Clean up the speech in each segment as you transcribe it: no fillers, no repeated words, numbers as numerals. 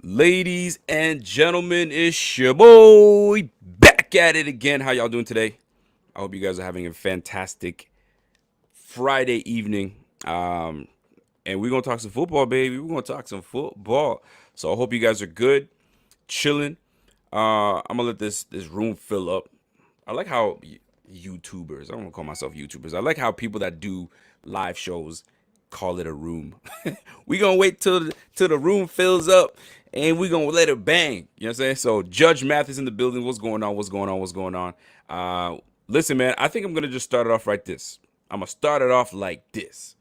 Ladies and gentlemen, it's your boy back at it again. How y'all doing today? I hope you guys are having a fantastic Friday evening. And we're gonna talk some football, baby. We're gonna talk some football. So I hope you guys are good, chilling. I'm gonna let this room fill up. I like how YouTubers, I don't want to call myself YouTubers. I like how people that do live shows call it a room. We gonna wait till the room fills up and we gonna let it bang. You know what I'm saying? So Judge Math is in the building. What's going on? What's going on? What's going on? Listen, man, I think I'm gonna just start it off like this. I'm gonna start it off like this.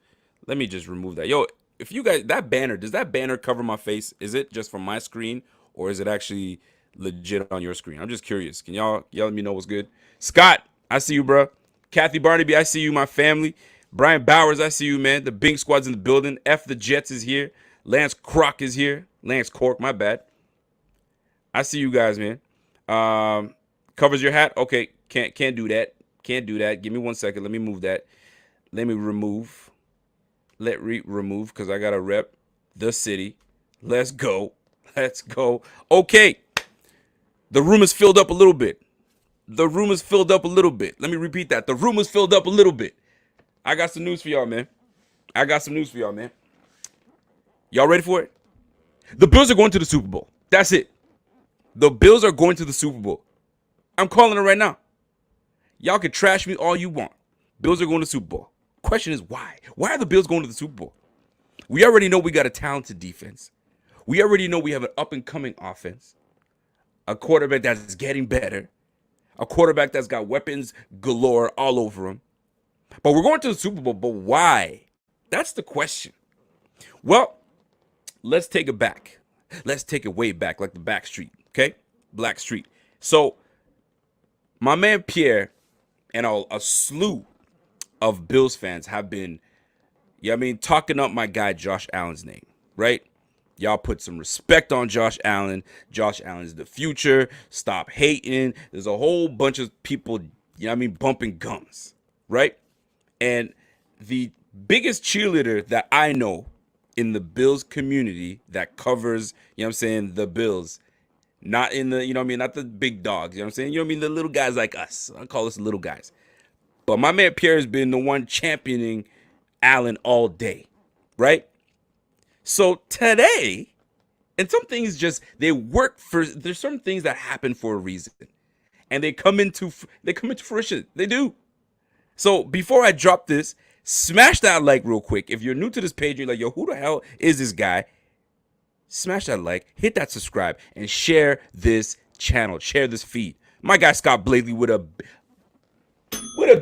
Let me just remove that. Yo, if you guys, that banner, does that banner cover my face? Is it just from my screen or is it actually legit on your screen? I'm just curious. Can y'all let me know what's good? Scott, I see you, bro. Kathy Barnaby, I see you, my family. Brian Bowers, I see you, man. The Bing Squad's in the building. F the Jets is here. Lance Croc is here. Lance Cork, my bad. I see you guys, man. Covers your hat? Okay, can't do that. Can't do that. Give me 1 second. Let me move that. Let me remove. Remove because I gotta rep the city. Let's go. Let's go. Okay. The room is filled up a little bit. The room is filled up a little bit. Let me repeat that. The room is filled up a little bit. I got some news for y'all, man. Y'all ready for it? The Bills are going to the Super Bowl. That's it. The Bills are going to the Super Bowl. I'm calling it right now. Y'all can trash me all you want. Bills are going to the Super Bowl. Question is why? Why are the Bills going to the Super Bowl? We already know we got a talented defense. We already know we have an up-and-coming offense. A quarterback that's getting better. A quarterback that's got weapons galore all over him. But we're going to the Super Bowl, but why? That's the question. Well, let's take it back. Let's take it way back, like the back street, okay? Black Street. So, my man Pierre and a slew of Bills fans have been, talking up my guy Josh Allen's name, right? Y'all put some respect on Josh Allen. Josh Allen's the future. Stop hating. There's a whole bunch of people, bumping gums, right? And the biggest cheerleader that I know in the Bills community that covers, the Bills, not in the, not the big dogs, the little guys like us. I call us little guys. But my man Pierre has been the one championing Allen all day, right? So today, and some things there's certain things that happen for a reason. And they come into fruition. They do. So before I drop this, smash that like real quick. If you're new to this page, you're like, yo, who the hell is this guy? Smash that like, hit that subscribe, and share this channel. Share this feed. My guy Scott Blakely with a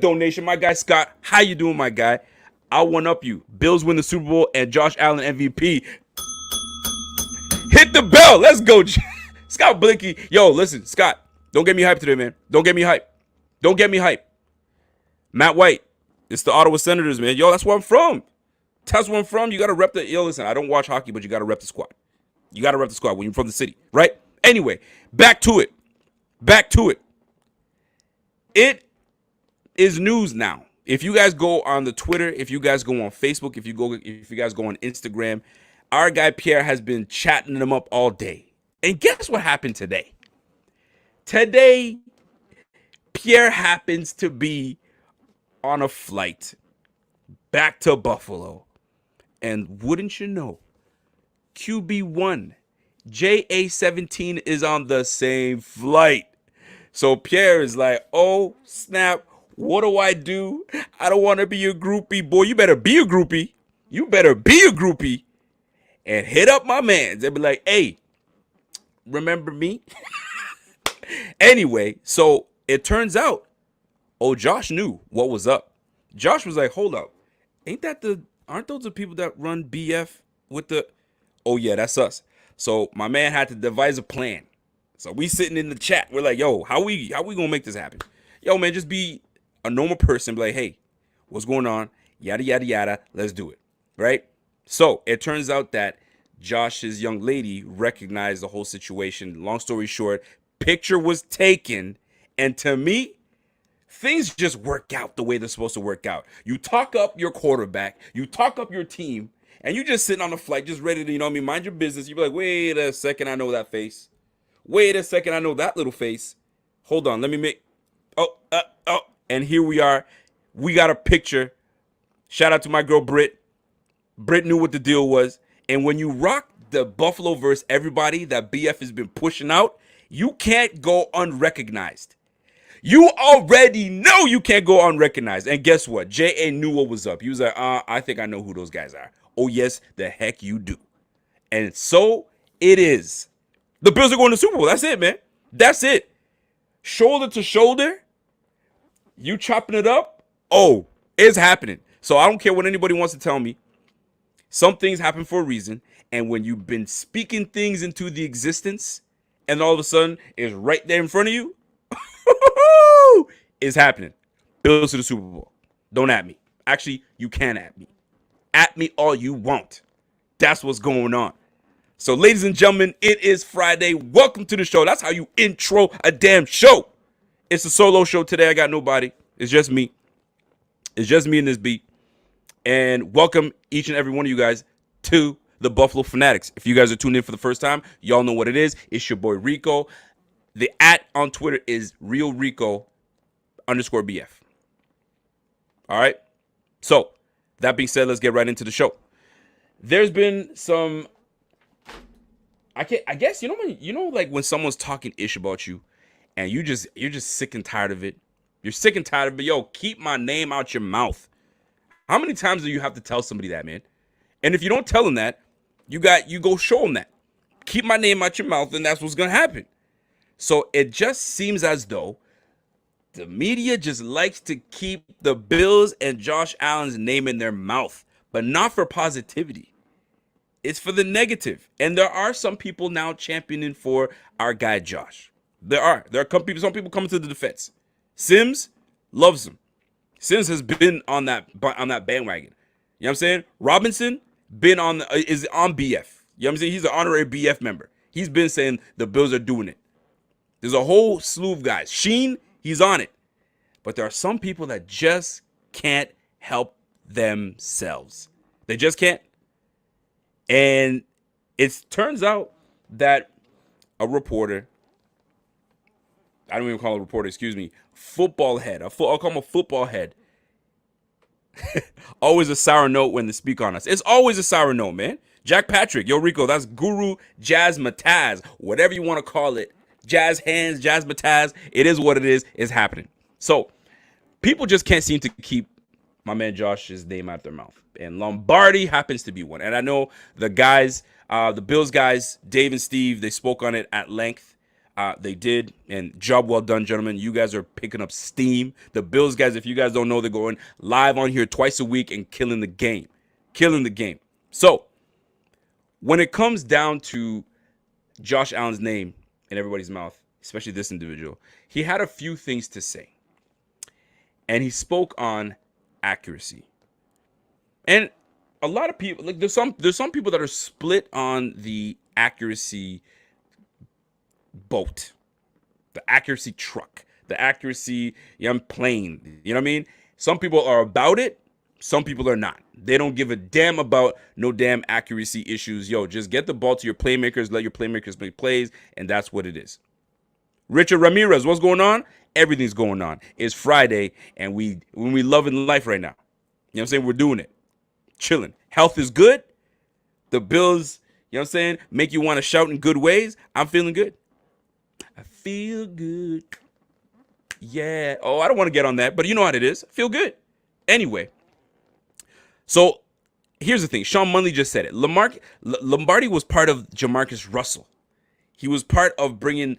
donation. My guy Scott, how you doing, my guy? I'll one up you. Bills win the Super Bowl and Josh Allen MVP. Hit the bell. Let's go. Scott Blakely. Yo, listen, Scott, don't get me hyped today, man. Don't get me hyped. Matt White, it's the Ottawa Senators, man. Yo, that's where I'm from. You got to rep the... Yo, listen, I don't watch hockey, but you got to rep the squad. You got to rep the squad when you're from the city, right? Anyway, back to it. It is news now. If you guys go on the Twitter, if you guys go on Facebook, if you guys go on Instagram, our guy Pierre has been chatting them up all day. And guess what happened today? Today, Pierre happens to be on a flight back to Buffalo. And wouldn't you know, QB1, JA17 is on the same flight. So Pierre is like, oh, snap. What do? I don't want to be a groupie. Boy, you better be a groupie. And hit up my man. They'll be like, hey, remember me? Anyway, so it turns out, Josh knew what was up. Josh was like, hold up. Aren't those the people that run BF with the... Oh, yeah, that's us. So my man had to devise a plan. So we sitting in the chat. We're like, yo, how we going to make this happen? Yo, man, just be a normal person. Be like, hey, what's going on? Yada, yada, yada. Let's do it. Right? So it turns out that Josh's young lady recognized the whole situation. Long story short, picture was taken. And to me, things just work out the way they're supposed to work out. You talk up your quarterback. You talk up your team. and you just sitting on the flight, just ready to, you know what I mean, mind your business. You be like, wait a second, I know that face. Wait a second, I know that little face. Hold on, let me make. Oh, and here we are. We got a picture. Shout out to my girl Britt. Britt knew what the deal was. And when you rock the Buffalo versus everybody that BF has been pushing out, you can't go unrecognized. You already know you can't go unrecognized. And guess what? J.A. knew what was up. He was like, I think I know who those guys are. Oh, yes, the heck you do. And so it is. The Bills are going to the Super Bowl. That's it, man. That's it. Shoulder to shoulder. You chopping it up. Oh, it's happening. So I don't care what anybody wants to tell me. Some things happen for a reason. And when you've been speaking things into the existence, and all of a sudden it's right there in front of you, it's happening. Bills to the Super Bowl. Don't at me. Actually, you can at me. At me all you want. That's what's going on. So, ladies and gentlemen, it is Friday. Welcome to the show. That's how you intro a damn show. It's a solo show today. I got nobody. It's just me. It's just me and this beat. And welcome each and every one of you guys to the Buffalo Fanatics. If you guys are tuned in for the first time, y'all know what it is. It's your boy Rico. The @ on Twitter is RealRico_BF. All right. So that being said, let's get right into the show. There's been some. I guess you know like when someone's talking ish about you, and you're just sick and tired of it. You're sick and tired of it. Yo, keep my name out your mouth. How many times do you have to tell somebody that, man? And if you don't tell them that, you go show them that. Keep my name out your mouth, and that's what's gonna happen. So it just seems as though the media just likes to keep the Bills and Josh Allen's name in their mouth, but not for positivity. It's for the negative. And there are some people now championing for our guy Josh. There are some people coming to the defense. Sims loves him. Sims has been on that bandwagon. You know what I'm saying? Robinson is on BF. You know what I'm saying? He's an honorary BF member. He's been saying the Bills are doing it. There's a whole slew of guys. Sheen, he's on it. But there are some people that just can't help themselves. They just can't. And it turns out that a reporter, I don't even call it a reporter, excuse me, football head, I'll call him a football head. Always a sour note when they speak on us. It's always a sour note, man. Jack Patrick, yo Rico, that's Guru Jazz Mataz, whatever you want to call it. Jazz hands, Jazz Mataz, it is what it is. It's happening. So people just can't seem to keep my man Josh's name out their mouth. And Lombardi happens to be one. And I know the guys, the Bills guys, Dave and Steve, they spoke on it at length. They did. And job well done, gentlemen. You guys are picking up steam. The Bills guys, if you guys don't know, they're going live on here twice a week and killing the game. Killing the game. So when it comes down to Josh Allen's name in everybody's mouth, especially this individual, he had a few things to say. And he spoke on accuracy. And a lot of people, like there's some people that are split on the accuracy boat, the accuracy truck, the accuracy plane. You know what I mean? Some people are about it. Some people are not. They don't give a damn about no damn accuracy issues. Yo, just get the ball to your playmakers, let your playmakers make plays, and that's what it is. Richard Ramirez, what's going on? Everything's going on. It's Friday, and we loving life right now. You know what I'm saying? We're doing it. Chilling. Health is good. The Bills, you know what I'm saying, make you want to shout in good ways. I'm feeling good. I feel good. Yeah. Oh, I don't want to get on that, but you know how it is. I feel good. Anyway. So here's the thing. Sean Munley just said it. Lombardi was part of Jamarcus Russell. He was part of bringing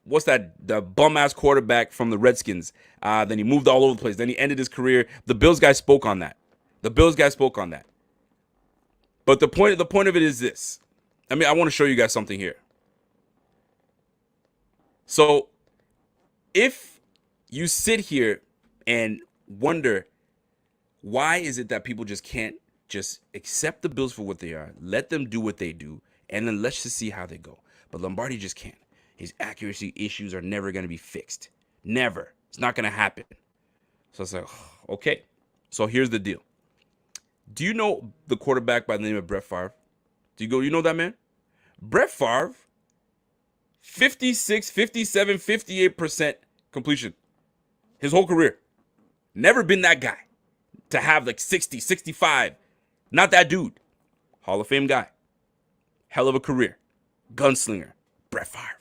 what's that? The bum-ass quarterback from the Redskins. Then he moved all over the place. Then he ended his career. The Bills guy spoke on that. But the point of it is this. I want to show you guys something here. So if you sit here and wonder why is it that people just can't just accept the Bills for what they are, let them do what they do, and then let's just see how they go. But Lombardi just can't. His accuracy issues are never going to be fixed. Never. It's not going to happen. So it's like, okay. So here's the deal. Do you know the quarterback by the name of Brett Favre? You know that man? Brett Favre, 56, 57, 58% completion his whole career. Never been that guy to have like 60, 65. Not that dude. Hall of Fame guy. Hell of a career. Gunslinger. Brett Favre.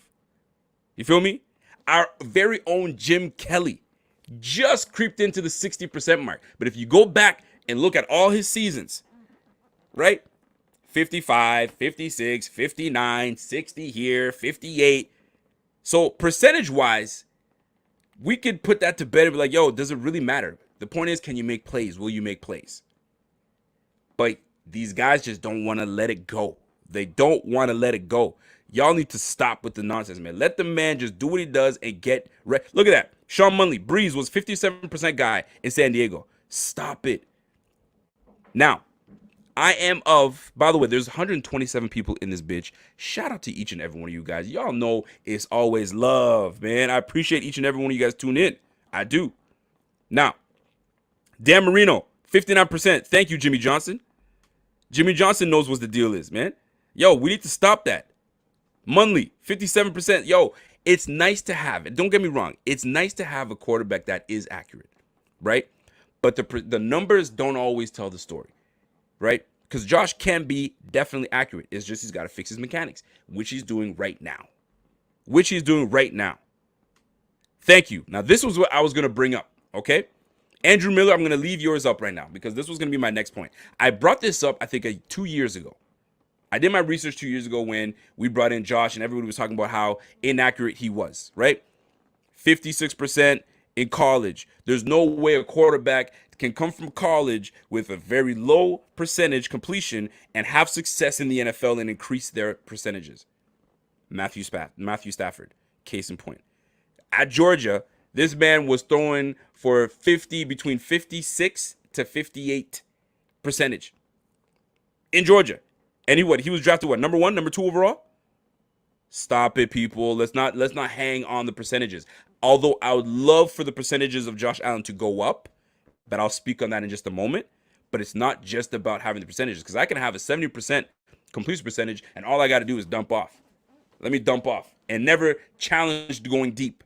You feel me? Our very own Jim Kelly just creeped into the 60% mark. But if you go back and look at all his seasons, right? 55, 56, 59, 60 here, 58. So percentage-wise, we could put that to bed and be like, yo, does it really matter? The point is, can you make plays? Will you make plays? But these guys just don't want to let it go. They don't want to let it go. Y'all need to stop with the nonsense, man. Let the man just do what he does and get ready. Look at that. Sean Munley, Breeze was 57% guy in San Diego. Stop it. Now, by the way, there's 127 people in this bitch. Shout out to each and every one of you guys. Y'all know it's always love, man. I appreciate each and every one of you guys tune in. I do. Now, Dan Marino, 59%. Thank you, Jimmy Johnson. Jimmy Johnson knows what the deal is, man. Yo, we need to stop that. Munley, 57%. Yo, it's nice to have it. Don't get me wrong. It's nice to have a quarterback that is accurate, right? But the numbers don't always tell the story, right? Because Josh can be definitely accurate. It's just he's got to fix his mechanics, which he's doing right now. Thank you. Now, this was what I was going to bring up, okay? Andrew Miller, I'm going to leave yours up right now because this was going to be my next point. I brought this up, I think, 2 years ago. I did my research 2 years ago when we brought in Josh and everybody was talking about how inaccurate he was, right? 56% in college. There's no way a quarterback can come from college with a very low percentage completion and have success in the NFL and increase their percentages. Matthew Stafford, case in point. At Georgia, this man was throwing for between 56 to 58 percentage in Georgia. And he was drafted number 1, number 2 overall? Stop it, people. Let's not hang on the percentages. Although I would love for the percentages of Josh Allen to go up, but I'll speak on that in just a moment. But it's not just about having the percentages, because I can have a 70% completion percentage and all I got to do is dump off. Let me dump off and never challenge going deep.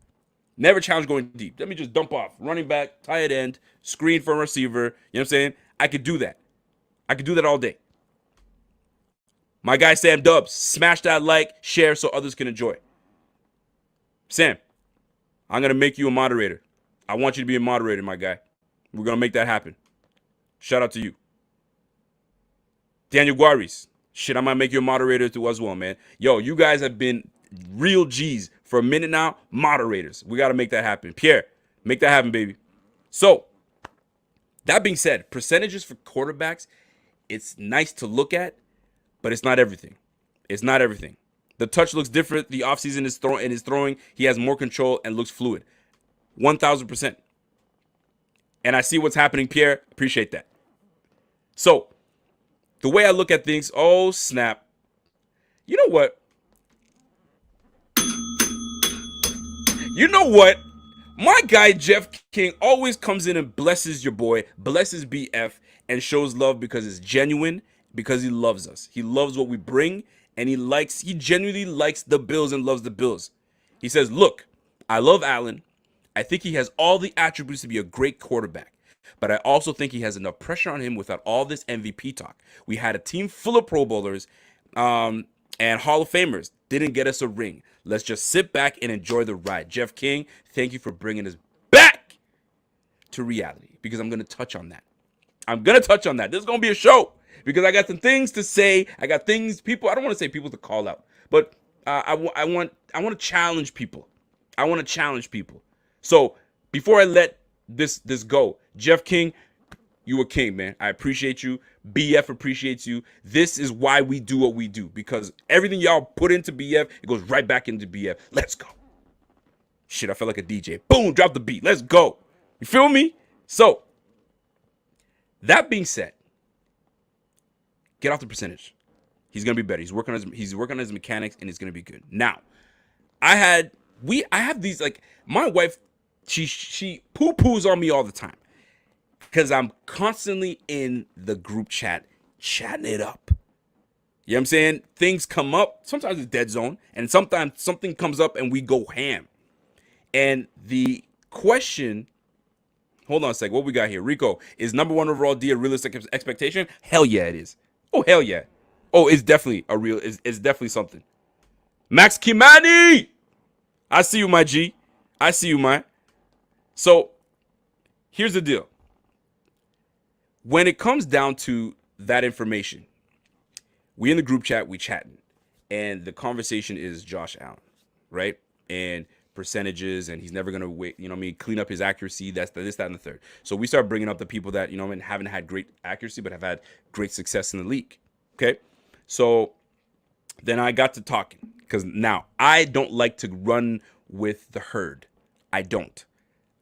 Let me just dump off. Running back, tight end, screen for a receiver. You know what I'm saying? I could do that. All day. My guy Sam Dubs, smash that like, share so others can enjoy. Sam, I'm going to make you a moderator. I want you to be a moderator, my guy. We're going to make that happen. Shout out to you. Daniel Guaris, shit, I might make you a moderator too as well, man. Yo, you guys have been real G's for a minute now. Moderators. We got to make that happen. Pierre, make that happen, baby. So, that being said, percentages for quarterbacks, it's nice to look at, but it's not everything. The touch looks different. The offseason is throwing. He has more control and looks fluid. 1,000%. And I see what's happening, Pierre. Appreciate that. So, the way I look at things, oh, snap. You know what? My guy, Jeff King, always comes in and blesses your boy, blesses BF, and shows love because it's genuine, because he loves us. He loves what we bring, and he genuinely likes the Bills and loves the Bills. He says, look, I love Allen. I think he has all the attributes to be a great quarterback, but I also think he has enough pressure on him without all this MVP talk. We had a team full of Pro Bowlers and Hall of Famers. Didn't get us a ring. Let's just sit back and enjoy the ride. Jeff King, thank you for bringing us back to reality, because I'm going to touch on that. This is going to be a show because I got some things to say. I got things, I don't want to say people to call out, but I want to challenge people. So before I let this go, Jeff King, you a king, man. I appreciate you. BF appreciates you. This is why we do what we do, because everything y'all put into BF, it goes right back into BF. Let's go. Shit, I felt like a DJ. Boom, drop the beat. Let's go. You feel me? So, that being said, get off the percentage. He's gonna be better. He's working on his mechanics, and it's gonna be good. Now, I have these, like, my wife, she poo-poos on me all the time. because I'm constantly in the group chat chatting it up. You know what I'm saying? Things come up. Sometimes it's dead zone, and sometimes something comes up and we go ham. And the question, hold on a sec, what we got here? Rico, is number one overall D a realistic expectation? Hell yeah, it is. Oh, hell yeah. Oh, it's definitely it's definitely something. Max Kimani! I see you, my G. I see you, man. So, here's the deal. When it comes down to that information, we in the group chat, we chatting, and the conversation is Josh Allen, right? And percentages, and he's never gonna wait, you know what I mean, clean up his accuracy. That's this, that, and the third. So we start bringing up the people that, you know what I mean, haven't had great accuracy, but have had great success in the league. Okay, so then I got to talking, because now I don't like to run with the herd. I don't.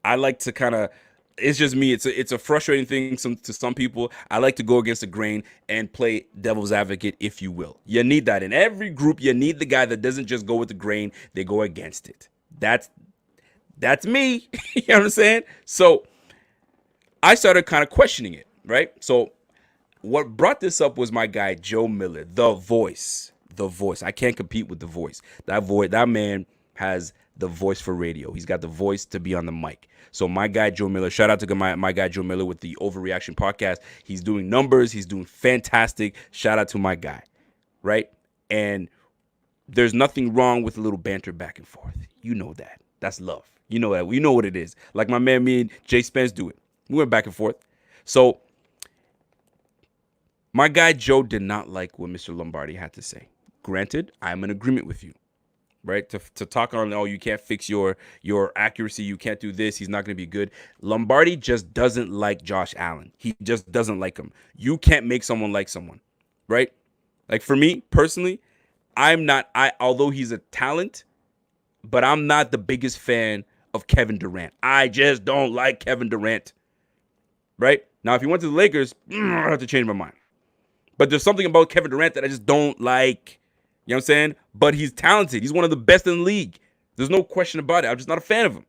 I like to kind of, it's just me. It's a frustrating thing to some people. I like to go against the grain and play devil's advocate, if you will. You need that in every group. You need the guy that doesn't just go with the grain; they go against it. That's me. You know what I'm saying? So I started kind of questioning it, right? So what brought this up was my guy Joe Miller, the voice. The voice. I can't compete with the voice. That man has the voice for radio. He's got the voice to be on the mic. So my guy Joe Miller, shout out to my guy Joe Miller with the Overreaction podcast. He's doing numbers. He's doing fantastic. Shout out to my guy, right? And there's nothing wrong with a little banter back and forth. You know that. That's love. You know that. We know what it is. Like my man, me and Jay Spence do it. We went back and forth. So my guy Joe did not like what Mr. Lombardi had to say. Granted, I'm in agreement with you. Right, to talk on, oh, you can't fix your accuracy, you can't do this, he's not going to be good. Lombardi just doesn't like Josh Allen. He just doesn't like him. You can't make someone like someone, right? Like for me personally, although he's a talent, but I'm not the biggest fan of Kevin Durant. I just don't like Kevin Durant. Right? Now, if he went to the Lakers, I have to change my mind. But there's something about Kevin Durant that I just don't like. You know what I'm saying? But he's talented. He's one of the best in the league. There's no question about it. I'm just not a fan of him.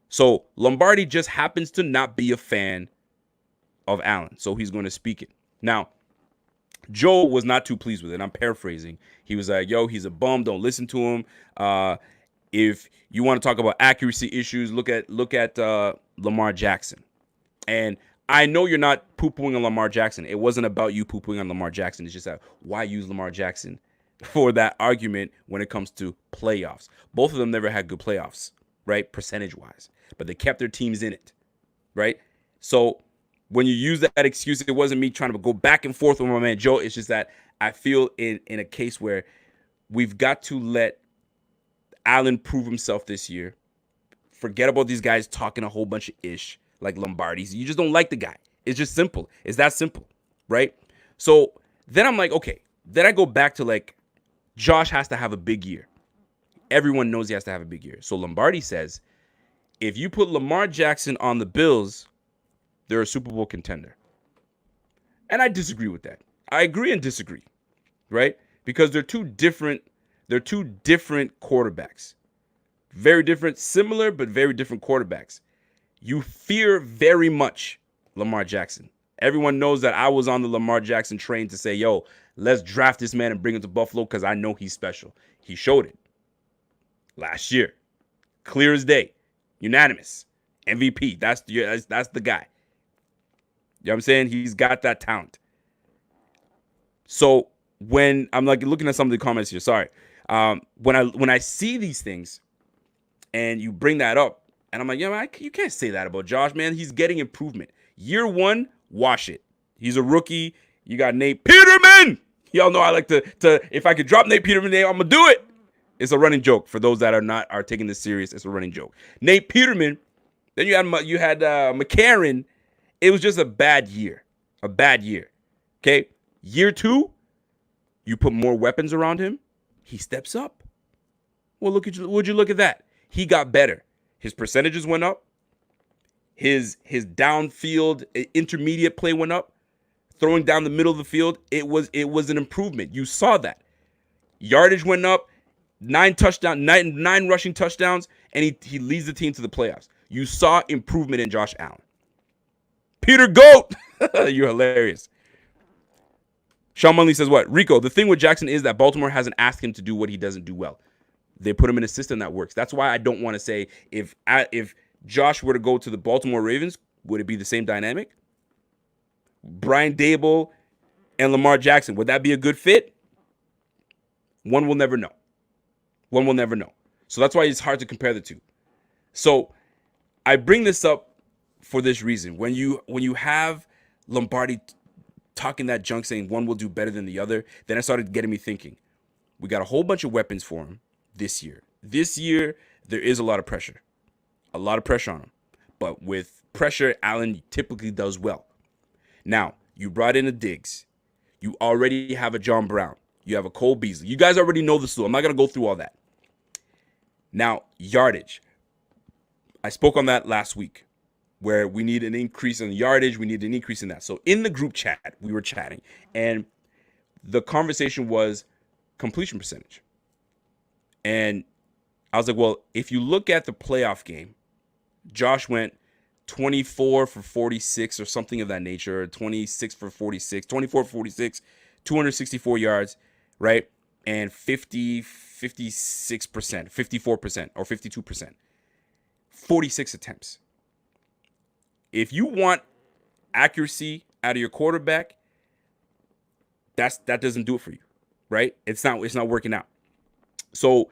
So Lombardi just happens to not be a fan of Allen. So he's going to speak it. Now, Joe was not too pleased with it. I'm paraphrasing. He was like, yo, he's a bum. Don't listen to him. If you want to talk about accuracy issues, look at Lamar Jackson. And I know you're not poo-pooing on Lamar Jackson. It wasn't about you poo-pooing on Lamar Jackson. It's just that why use Lamar Jackson for that argument when it comes to playoffs? Both of them never had good playoffs, right? Percentage-wise. But they kept their teams in it, right? So when you use that excuse, it wasn't me trying to go back and forth with my man Joe. It's just that I feel in a case where we've got to let Allen prove himself this year. Forget about these guys talking a whole bunch of ish like Lombardi's. You just don't like the guy. It's just simple. It's that simple, right? So then I'm like, okay. Then I go back to like, Josh has to have a big year. Everyone knows he has to have a big year. So Lombardi says, if you put Lamar Jackson on the Bills, they're a Super Bowl contender. And I disagree with that. I agree and disagree, right? Because they're two different quarterbacks. Very different, similar, but very different quarterbacks. You fear very much Lamar Jackson. Everyone knows that I was on the Lamar Jackson train to say, yo, let's draft this man and bring him to Buffalo because I know he's special. He showed it last year. Clear as day. Unanimous. MVP. That's the guy. You know what I'm saying? He's got that talent. So when I'm like looking at some of the comments here, sorry. When I see these things and you bring that up, and I'm like, yeah, man, you can't say that about Josh, man. He's getting improvement. Year one, wash it. He's a rookie. You got Nate Peterman. Y'all know I like to if I could drop Nate Peterman's name, I'm gonna do it. It's a running joke for those that are taking this serious. It's a running joke. Nate Peterman. Then you had McCarron. It was just a bad year. A bad year. Okay. Year two, you put more weapons around him. He steps up. Well, would you look at that? He got better. His percentages went up. His downfield intermediate play went up. Throwing down the middle of the field, it was an improvement. You saw that. Yardage went up, 9 rushing touchdowns, and he leads the team to the playoffs. You saw improvement in Josh Allen. Peter Goat. You're hilarious. Sean Munley says what? Rico, the thing with Jackson is that Baltimore hasn't asked him to do what he doesn't do well. They put him in a system that works. That's why I don't want to say if Josh were to go to the Baltimore Ravens, would it be the same dynamic? Brian Daboll and Lamar Jackson, would that be a good fit? One will never know. One will never know. So that's why it's hard to compare the two. So I bring this up for this reason. When you have Lombardi talking that junk saying one will do better than the other, then it started getting me thinking. We got a whole bunch of weapons for him this year. This year, there is a lot of pressure. A lot of pressure on him. But with pressure, Allen typically does well. Now, you brought in a Diggs. You already have a John Brown. You have a Cole Beasley. You guys already know the stool. I'm not going to go through all that. Now, yardage. I spoke on that last week, where we need an increase in yardage. We need an increase in that. So in the group chat, we were chatting, and the conversation was completion percentage. And I was like, well, if you look at the playoff game, Josh went 24 for 46 or something of that nature, or 26 for 46, 24 for 46, 264 yards, right? And 56%, 54% or 52%, 46 attempts. If you want accuracy out of your quarterback, that doesn't do it for you, right? It's not working out. So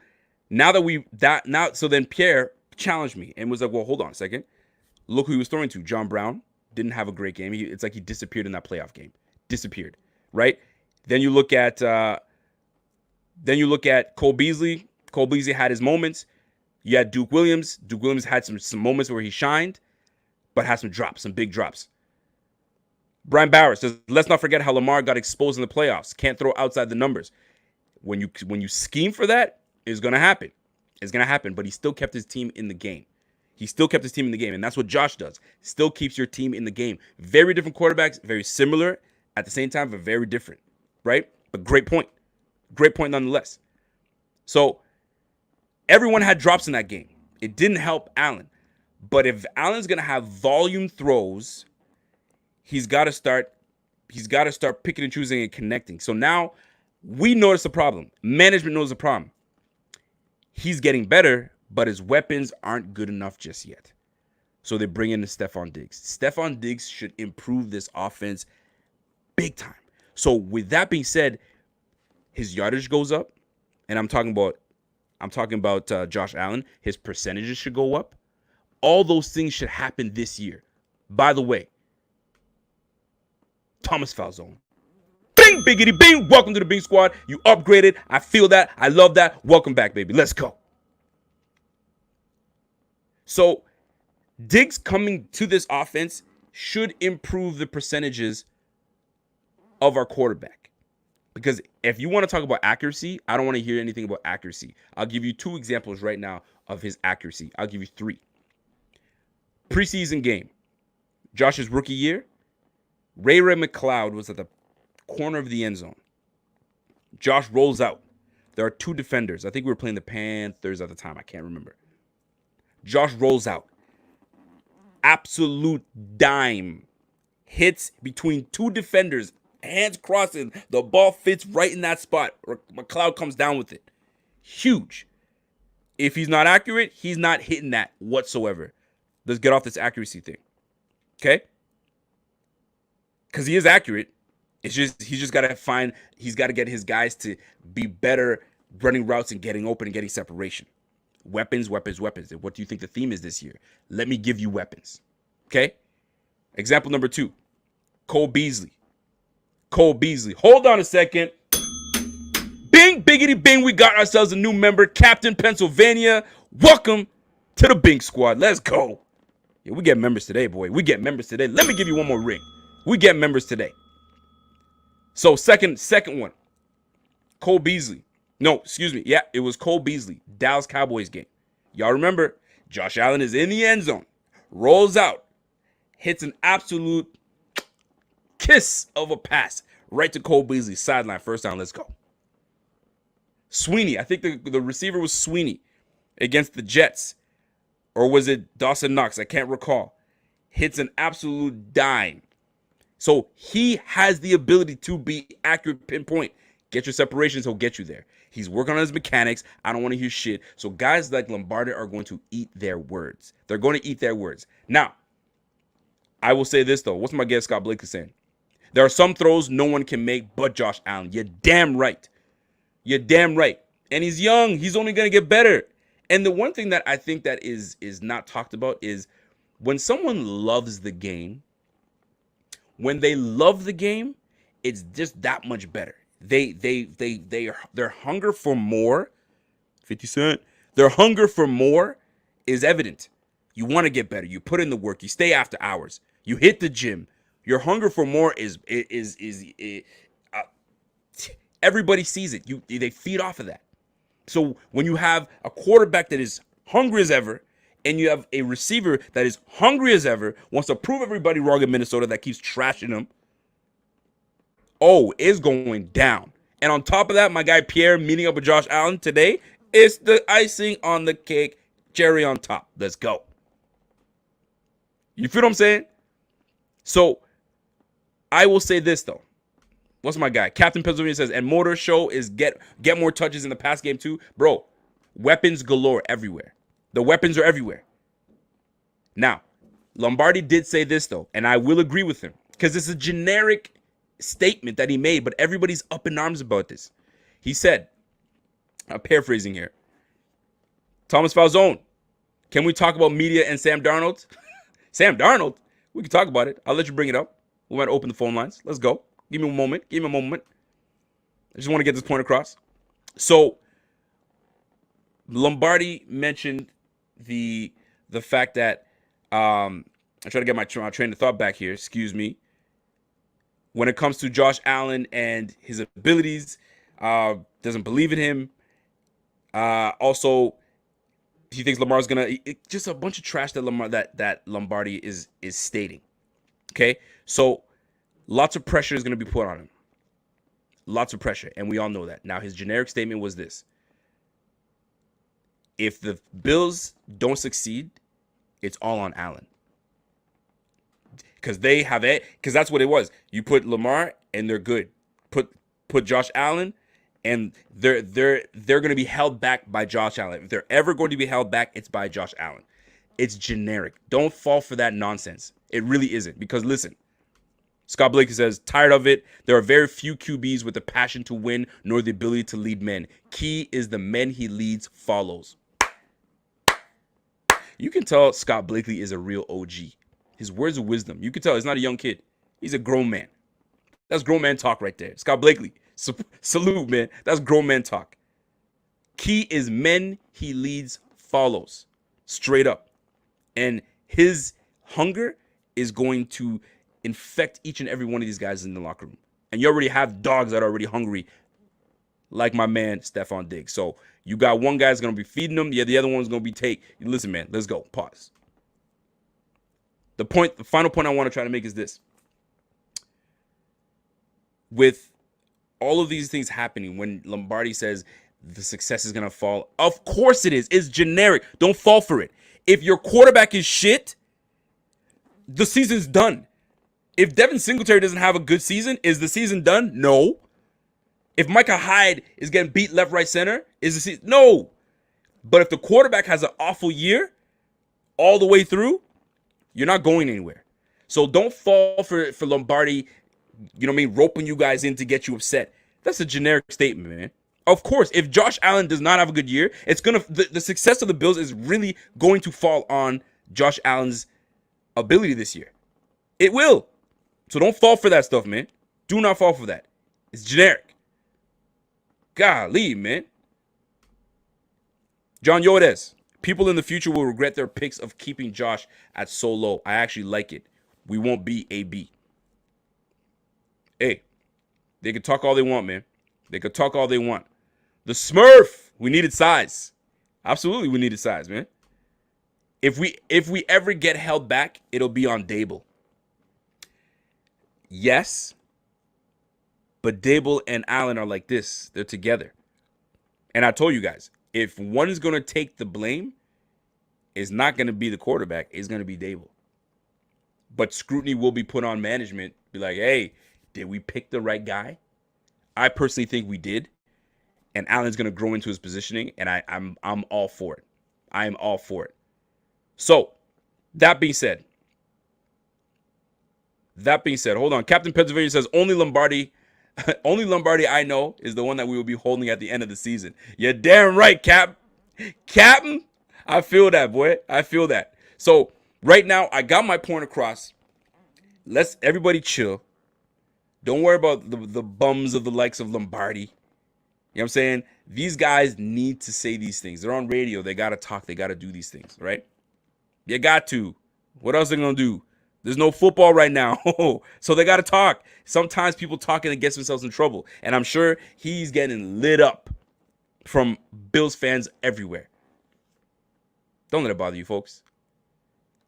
so then Pierre challenged me and was like, well, hold on a second. Look who he was throwing to. John Brown didn't have a great game. It's like he disappeared in that playoff game. Disappeared, right? Then you look at Cole Beasley. Cole Beasley had his moments. You had Duke Williams. Duke Williams had some moments where he shined, but had some drops, some big drops. Brian Bauer says, let's not forget how Lamar got exposed in the playoffs. Can't throw outside the numbers. When you scheme for that, it's going to happen. It's going to happen, but he still kept his team in the game. He still kept his team in the game, and that's what Josh does. Still keeps your team in the game. Very different quarterbacks, very similar at the same time, but very different, right? But great point. Great point nonetheless. So everyone had drops in that game. It didn't help Allen. But if Allen's going to have volume throws, he's got to start picking and choosing and connecting. So now we notice the problem. Management knows the problem. He's getting better, but his weapons aren't good enough just yet. So they bring in the Stephon Diggs. Stephon Diggs should improve this offense big time. So with that being said, his yardage goes up, and I'm talking about Josh Allen. His percentages should go up. All those things should happen this year. By the way, Thomas Falzone. Bing, biggity, bing. Welcome to the Bing Squad. You upgraded. I feel that. I love that. Welcome back, baby. Let's go. So Diggs coming to this offense should improve the percentages of our quarterback. Because if you want to talk about accuracy, I don't want to hear anything about accuracy. I'll give you 2 examples right now of his accuracy. I'll give you 3. Preseason game. Josh's rookie year. Ray McCloud was at the corner of the end zone. Josh rolls out. There are 2 defenders. I think we were playing the Panthers at the time. I can't remember. Josh rolls out. Absolute dime. Hits between 2 defenders. Hands crossing. The ball fits right in that spot. McCloud comes down with it. Huge. If he's not accurate, he's not hitting that whatsoever. Let's get off this accuracy thing. Okay? Because he is accurate. It's just he's got to get his guys to be better running routes and getting open and getting separation. Weapons, weapons, weapons. And what do you think the theme is this year? Let me give you weapons. Okay? Example number 2. Cole Beasley. Hold on a second. Bing, biggity, bing. We got ourselves a new member, Captain Pennsylvania. Welcome to the Bing Squad. Let's go. Yeah, we get members today, boy. We get members today. Let me give you one more ring. We get members today. So second one. Cole Beasley. No, excuse me. Yeah, it was Cole Beasley. Dallas Cowboys game. Y'all remember, Josh Allen is in the end zone. Rolls out. Hits an absolute kiss of a pass right to Cole Beasley. Sideline. First down. Let's go. Sweeney. I think the receiver was Sweeney against the Jets. Or was it Dawson Knox? I can't recall. hits an absolute dime. So he has the ability to be accurate, pinpoint. Get your separations, he'll get you there. He's working on his mechanics. I don't want to hear shit. So guys like Lombardi are going to eat their words. They're going to eat their words. Now, I will say this, though. What's my guest Scott Blakely saying? There are some throws no one can make but Josh Allen. You're damn right. You're damn right. And he's young. He's only going to get better. And the one thing that I think that is not talked about is when someone loves the game, when they love the game, it's just that much better. Their hunger for more, 50 Cent, their hunger for more is evident. You want to get better. You put in the work. You stay after hours. You hit the gym. Your hunger for more is everybody sees it. They feed off of that. So when you have a quarterback that is hungry as ever, and you have a receiver that is hungry as ever, wants to prove everybody wrong in Minnesota that keeps trashing them, is going down. And on top of that, my guy Pierre meeting up with Josh Allen today is the icing on the cake, cherry on top. Let's go. You feel what I'm saying? So I will say this, though. What's my guy? Captain Pennsylvania says, and Motor Show is get more touches in the pass game too. Bro, weapons galore everywhere. The weapons are everywhere. Now, Lombardi did say this, though, and I will agree with him because it's a generic statement that he made, but everybody's up in arms about this. He said, I'm paraphrasing here, Thomas Falzone, can we talk about media and Sam Darnold? Sam Darnold? We can talk about it. I'll let you bring it up. We might open the phone lines. Let's go. Give me a moment. Give me a moment. I just want to get this point across. So, Lombardi mentioned the fact that I try to get my train of thought back here. Excuse me. When it comes to Josh Allen and his abilities, doesn't believe in him. Also, he thinks Lamar's gonna just a bunch of trash that Lombardi is stating. Okay, so lots of pressure is gonna be put on him. Lots of pressure, and we all know that. Now, his generic statement was this: if the Bills don't succeed, it's all on Allen. Because they have it, because that's what it was. You put Lamar and they're good. Put Josh Allen and they're going to be held back by Josh Allen. If they're ever going to be held back, it's by Josh Allen. It's generic. Don't fall for that nonsense. It really isn't. Because listen, Scott Blakely says, tired of it. There are very few QBs with the passion to win nor the ability to lead men. Key is the men he leads follows. You can tell Scott Blakely is a real OG. His words of wisdom. You can tell he's not a young kid. He's a grown man. That's grown man talk right there. Scott Blakely, salute, man. That's grown man talk. Key is men he leads follows. Straight up. And his hunger is going to infect each and every one of these guys in the locker room. And you already have dogs that are already hungry, like my man Stephon Diggs. So you got one guy's going to be feeding them. The other one's going to be listen, man, let's go. Pause. The final point I want to try to make is this. With all of these things happening, when Lombardi says the success is going to fall, of course it is. It's generic. Don't fall for it. If your quarterback is shit, the season's done. If Devin Singletary doesn't have a good season, is the season done? No. If Micah Hyde is getting beat left, right, center, is the season? No. But if the quarterback has an awful year all the way through, you're not going anywhere. So don't fall for Lombardi, you know what I mean, roping you guys in to get you upset. That's a generic statement, man. Of course, if Josh Allen does not have a good year, it's gonna the success of the Bills is really going to fall on Josh Allen's ability this year. It will. So don't fall for that stuff, man. Do not fall for that. It's generic. Golly, man. John Yodes. People in the future will regret their picks of keeping Josh at so low. I actually like it. We won't be AB. Hey, they can talk all they want, man. They could talk all they want. The Smurf, we needed size. Absolutely, we needed size, man. If we ever get held back, it'll be on Dable. Yes, but Dable and Allen are like this. They're together. And I told you guys, if one is going to take the blame, it's not going to be the quarterback. It's going to be Dable. But scrutiny will be put on management. Be like, hey, did we pick the right guy? I personally think we did. And Allen's gonna grow into his positioning, and I'm all for it. I am all for it. So, that being said, hold on. Captain Pennsylvania says only Lombardi I know is the one that we will be holding at the end of the season. You're damn right, Captain. I feel that, boy. I feel that. So right now, I got my point across. Let's everybody chill. Don't worry about the bums of the likes of Lombardi. You know what I'm saying? These guys need to say these things. They're on radio. They got to talk. They got to do these things, right? You got to. What else are they going to do? There's no football right now. So they got to talk. Sometimes people talking and gets themselves in trouble. And I'm sure he's getting lit up from Bills fans everywhere. Don't let it bother you, folks.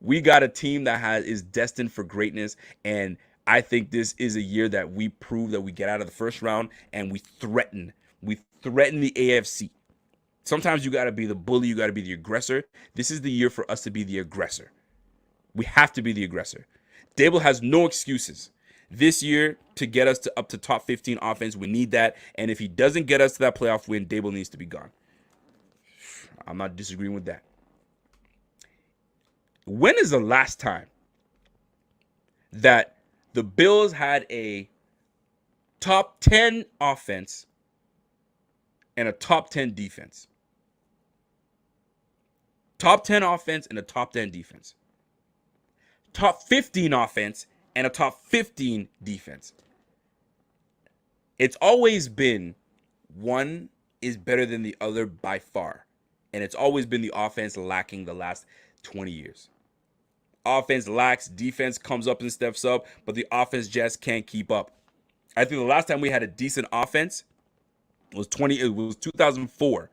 We got a team that is destined for greatness. And I think this is a year that we prove that we get out of the first round and we threaten the AFC. Sometimes you got to be the bully. You got to be the aggressor. This is the year for us to be the aggressor. We have to be the aggressor. Dable has no excuses this year to get us to up to top 15 offense. We need that. And if he doesn't get us to that playoff win, Dable needs to be gone. I'm not disagreeing with that. When is the last time that the Bills had a top 10 offense and a top 10 defense? Top 10 offense and a top 10 defense. Top 15 offense and a top 15 defense. It's always been one is better than the other by far. And it's always been the offense lacking the last 20 years. Offense lacks, defense comes up and steps up, but the offense just can't keep up. I think the last time we had a decent offense was 2004.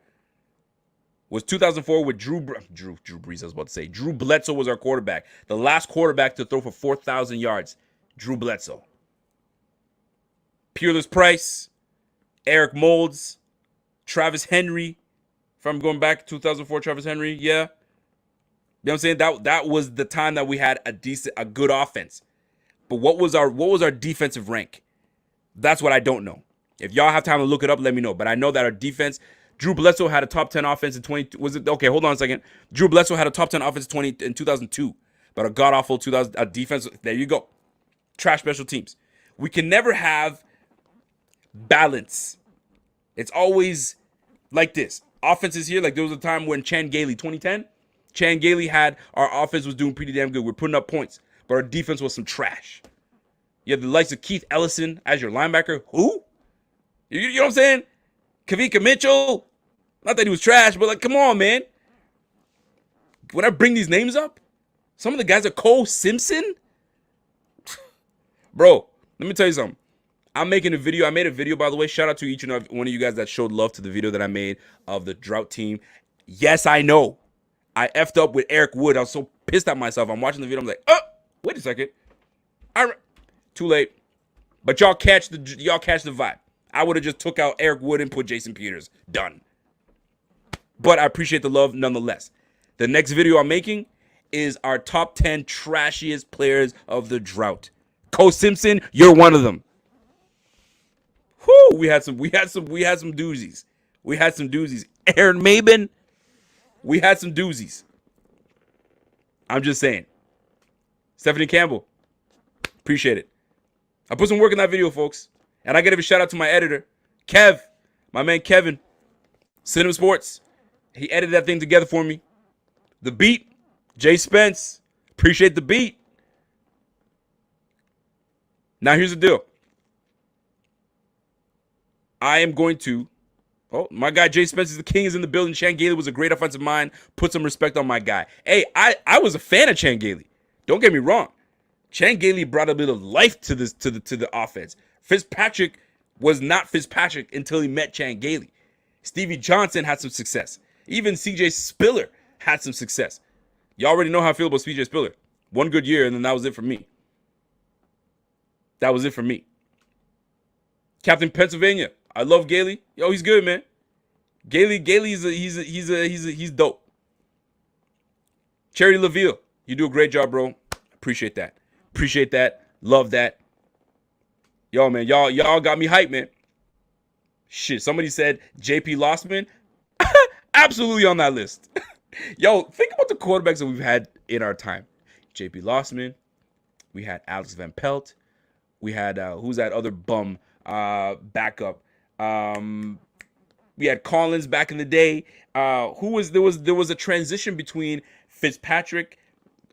Was 2004 with Drew Brees, I was about to say. Drew Bledsoe was our quarterback. The last quarterback to throw for 4,000 yards. Drew Bledsoe. Peerless Price. Eric Moulds. Travis Henry. If I'm going back to 2004, Travis Henry, yeah. You know what I'm saying? That was the time that we had a good offense. But what was our defensive rank? That's what I don't know. If y'all have time to look it up, let me know. But I know that our defense... Drew Bledsoe had a top 10 offense in 20. Was it okay? Hold on a second. Drew Bledsoe had a top 10 offense in 2002, but a god awful 2000 defense. There you go. Trash special teams. We can never have balance. It's always like this. Offense is here. Like there was a time when Chan Gailey, 2010, Chan Gailey had our offense was doing pretty damn good. We're putting up points, but our defense was some trash. You have the likes of Keith Ellison as your linebacker. Who? You know what I'm saying? Kavika Mitchell, not that he was trash, but like, come on, man. When I bring these names up, some of the guys are Cole Simpson. Bro, let me tell you something. I'm making a video. I made a video, by the way. Shout out to each and every one of you guys that showed love to the video that I made of the drought team. Yes, I know. I effed up with Eric Wood. I was so pissed at myself. I'm watching the video. I'm like, oh, wait a second. Too late. But y'all catch the vibe. I would have just took out Eric Wood and put Jason Peters. Done. But I appreciate the love nonetheless. The next video I'm making is our top 10 trashiest players of the drought. Cole Simpson, you're one of them. Whoo, we had some doozies. We had some doozies. Aaron Maben, we had some doozies. I'm just saying. Stephanie Campbell, appreciate it. I put some work in that video, folks. And I got to give a shout out to my editor, Kev, my man Kevin, Cinema Sports. He edited that thing together for me. The beat, Jay Spence. Appreciate the beat. Now here's the deal. I am going to, my guy Jay Spence is the king is in the building. Chan Gailey was a great offensive mind. Put some respect on my guy. Hey, I was a fan of Chan Gailey. Don't get me wrong. Chan Gailey brought a bit of life to the offense. Fitzpatrick was not Fitzpatrick until he met Chan Gailey. Stevie Johnson had some success. Even CJ Spiller had some success. You already know how I feel about CJ Spiller. One good year, and then that was it for me. That was it for me. Captain Pennsylvania. I love Gailey. Yo, he's good, man. Gailey he's dope. Charity LaVille, you do a great job, bro. Appreciate that. Appreciate that. Love that. Yo, man, y'all got me hyped, man. Shit, somebody said JP Lossman. Absolutely on that list. Yo, think about the quarterbacks that we've had in our time. JP Lossman. We had Alex Van Pelt. We had, who's that other bum backup? We had Collins back in the day. There was a transition between Fitzpatrick,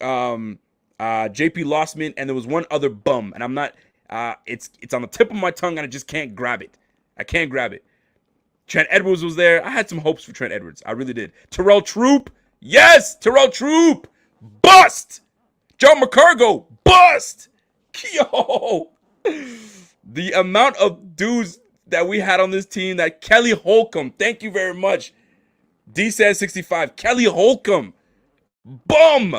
JP Lossman, and there was one other bum. And I'm not, it's on the tip of my tongue and I just can't grab it. I can't grab it. Trent Edwards was there. I had some hopes for Trent Edwards. I really did. Terrell Troop. Yes, Terrell Troop. Bust. John McCargo. Bust. Yo. The amount of dudes that we had on this team, that Kelly Holcomb. Thank you very much. DSAN65. Kelly Holcomb. Bum.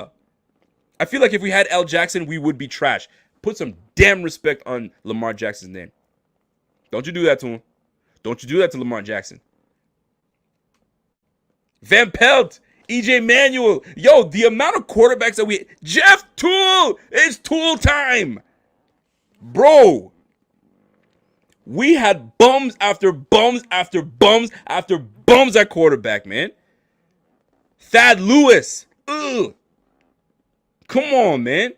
I feel like if we had L. Jackson, we would be trash. Put some damn respect on Lamar Jackson's name. Don't you do that to him. Don't you do that to Lamar Jackson. Van Pelt, EJ Manuel. Yo, the amount of quarterbacks that we... Jeff Toole. It's Toole time. Bro. We had bums after bums after bums after bums at quarterback, man. Thad Lewis. Ugh. Come on, man.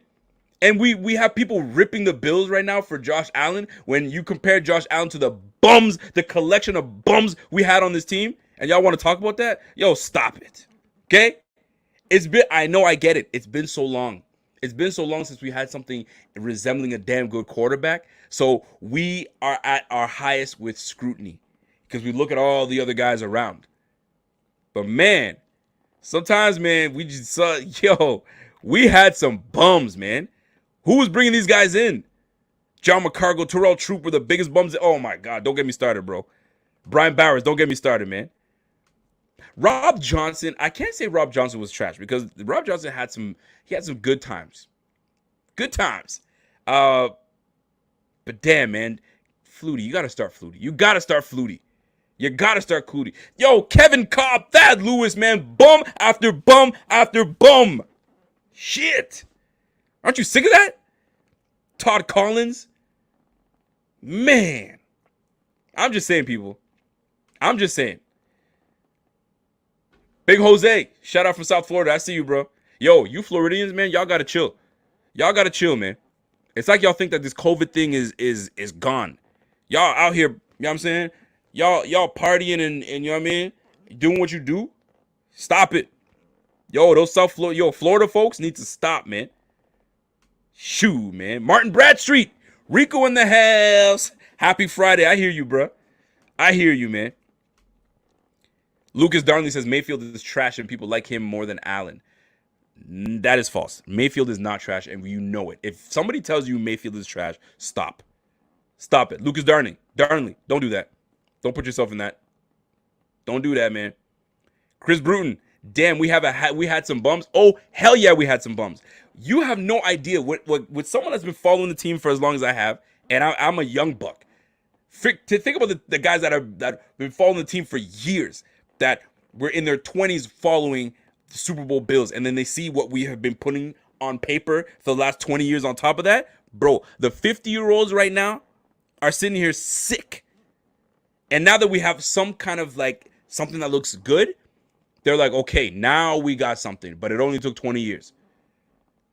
And we have people ripping the Bills right now for Josh Allen when you compare Josh Allen to the bums, the collection of bums we had on this team, and y'all want to talk about that? Yo, stop it. Okay? I know, I get it. It's been so long. It's been so long since we had something resembling a damn good quarterback. So we are at our highest with scrutiny because we look at all the other guys around. But man, sometimes, man, we just saw, we had some bums, man. Who was bringing these guys in? John McCargo, Terrell Troop were the biggest bums. Oh, my God. Don't get me started, bro. Brian Bowers, don't get me started, man. Rob Johnson, I can't say Rob Johnson was trash because Rob Johnson had some good times. Good times. But damn, man. Flutie, you got to start Flutie. You got to start Flutie. You got to start Flutie. Yo, Kevin Cobb, Thad Lewis, man. Bum after bum after bum. Shit. Aren't you sick of that? Todd Collins? Man. I'm just saying, people. I'm just saying. Big Jose, shout out from South Florida. I see you, bro. Yo, you Floridians, man, y'all got to chill. Y'all got to chill, man. It's like y'all think that this COVID thing is gone. Y'all out here, you know what I'm saying? Y'all partying and you know what I mean? Doing what you do. Stop it. Yo, those Florida folks need to stop, man. Shoo, man. Martin Bradstreet. Rico in the house. Happy Friday. I hear you, bro. I hear you, man. Lucas Darnley says Mayfield is trash and people like him more than Allen. That is false. Mayfield is not trash and you know it. If somebody tells you Mayfield is trash, stop. Stop it. Lucas Darnley, don't do that. Don't put yourself in that. Don't do that, man. Chris Bruton. Damn, we had some bums. Oh, hell yeah, we had some bums. You have no idea with someone that's been following the team for as long as I have, and I'm a young buck. To think about the guys that have been following the team for years, that were in their 20s following the Super Bowl Bills, and then they see what we have been putting on paper for the last 20 years on top of that. Bro, the 50-year-olds right now are sitting here sick. And now that we have some kind of like something that looks good, they're like, okay, now we got something, but it only took 20 years.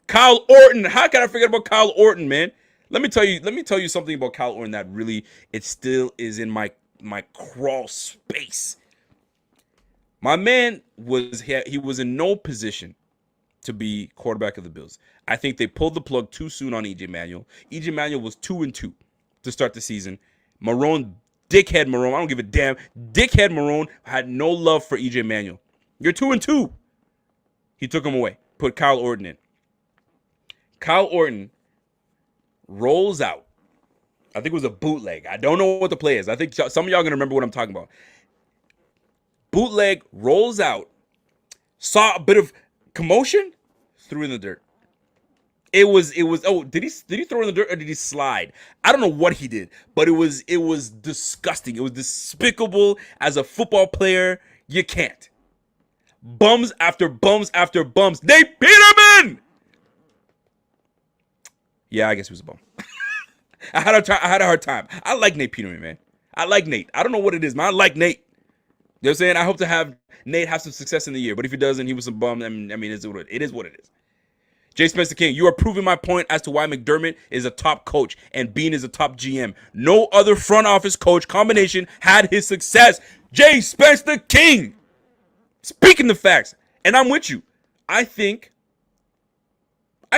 Kyle Orton, how can I forget about Kyle Orton, man? Let me tell you something about Kyle Orton that really, it still is in my crawl space. My man was in no position to be quarterback of the Bills. I think they pulled the plug too soon on EJ Manuel. EJ Manuel was 2-2 to start the season. Dickhead Marone, I don't give a damn. Dickhead Marone had no love for EJ Manuel. You're 2-2. He took him away. Put Kyle Orton in. Kyle Orton rolls out. I think it was a bootleg. I don't know what the play is. I think some of y'all are going to remember what I'm talking about. Bootleg, rolls out, saw a bit of commotion, threw in the dirt. It was did he throw in the dirt or did he slide? I don't know what he did, but it was disgusting. It was despicable. As a football player, you can't. Bums after bums after bums. They beat him in. Yeah, I guess he was a bum. I had a hard time. I like Nate Peterman, man. I like Nate. I don't know what it is, man. I like Nate. You know what I'm saying? I hope to have Nate have some success in the year. But if he doesn't, he was a bum. I mean, it is what it is. Jay Spencer King, you are proving my point as to why McDermott is a top coach and Bean is a top GM. No other front office coach combination had his success. Jay Spencer King. Speaking the facts. And I'm with you. I think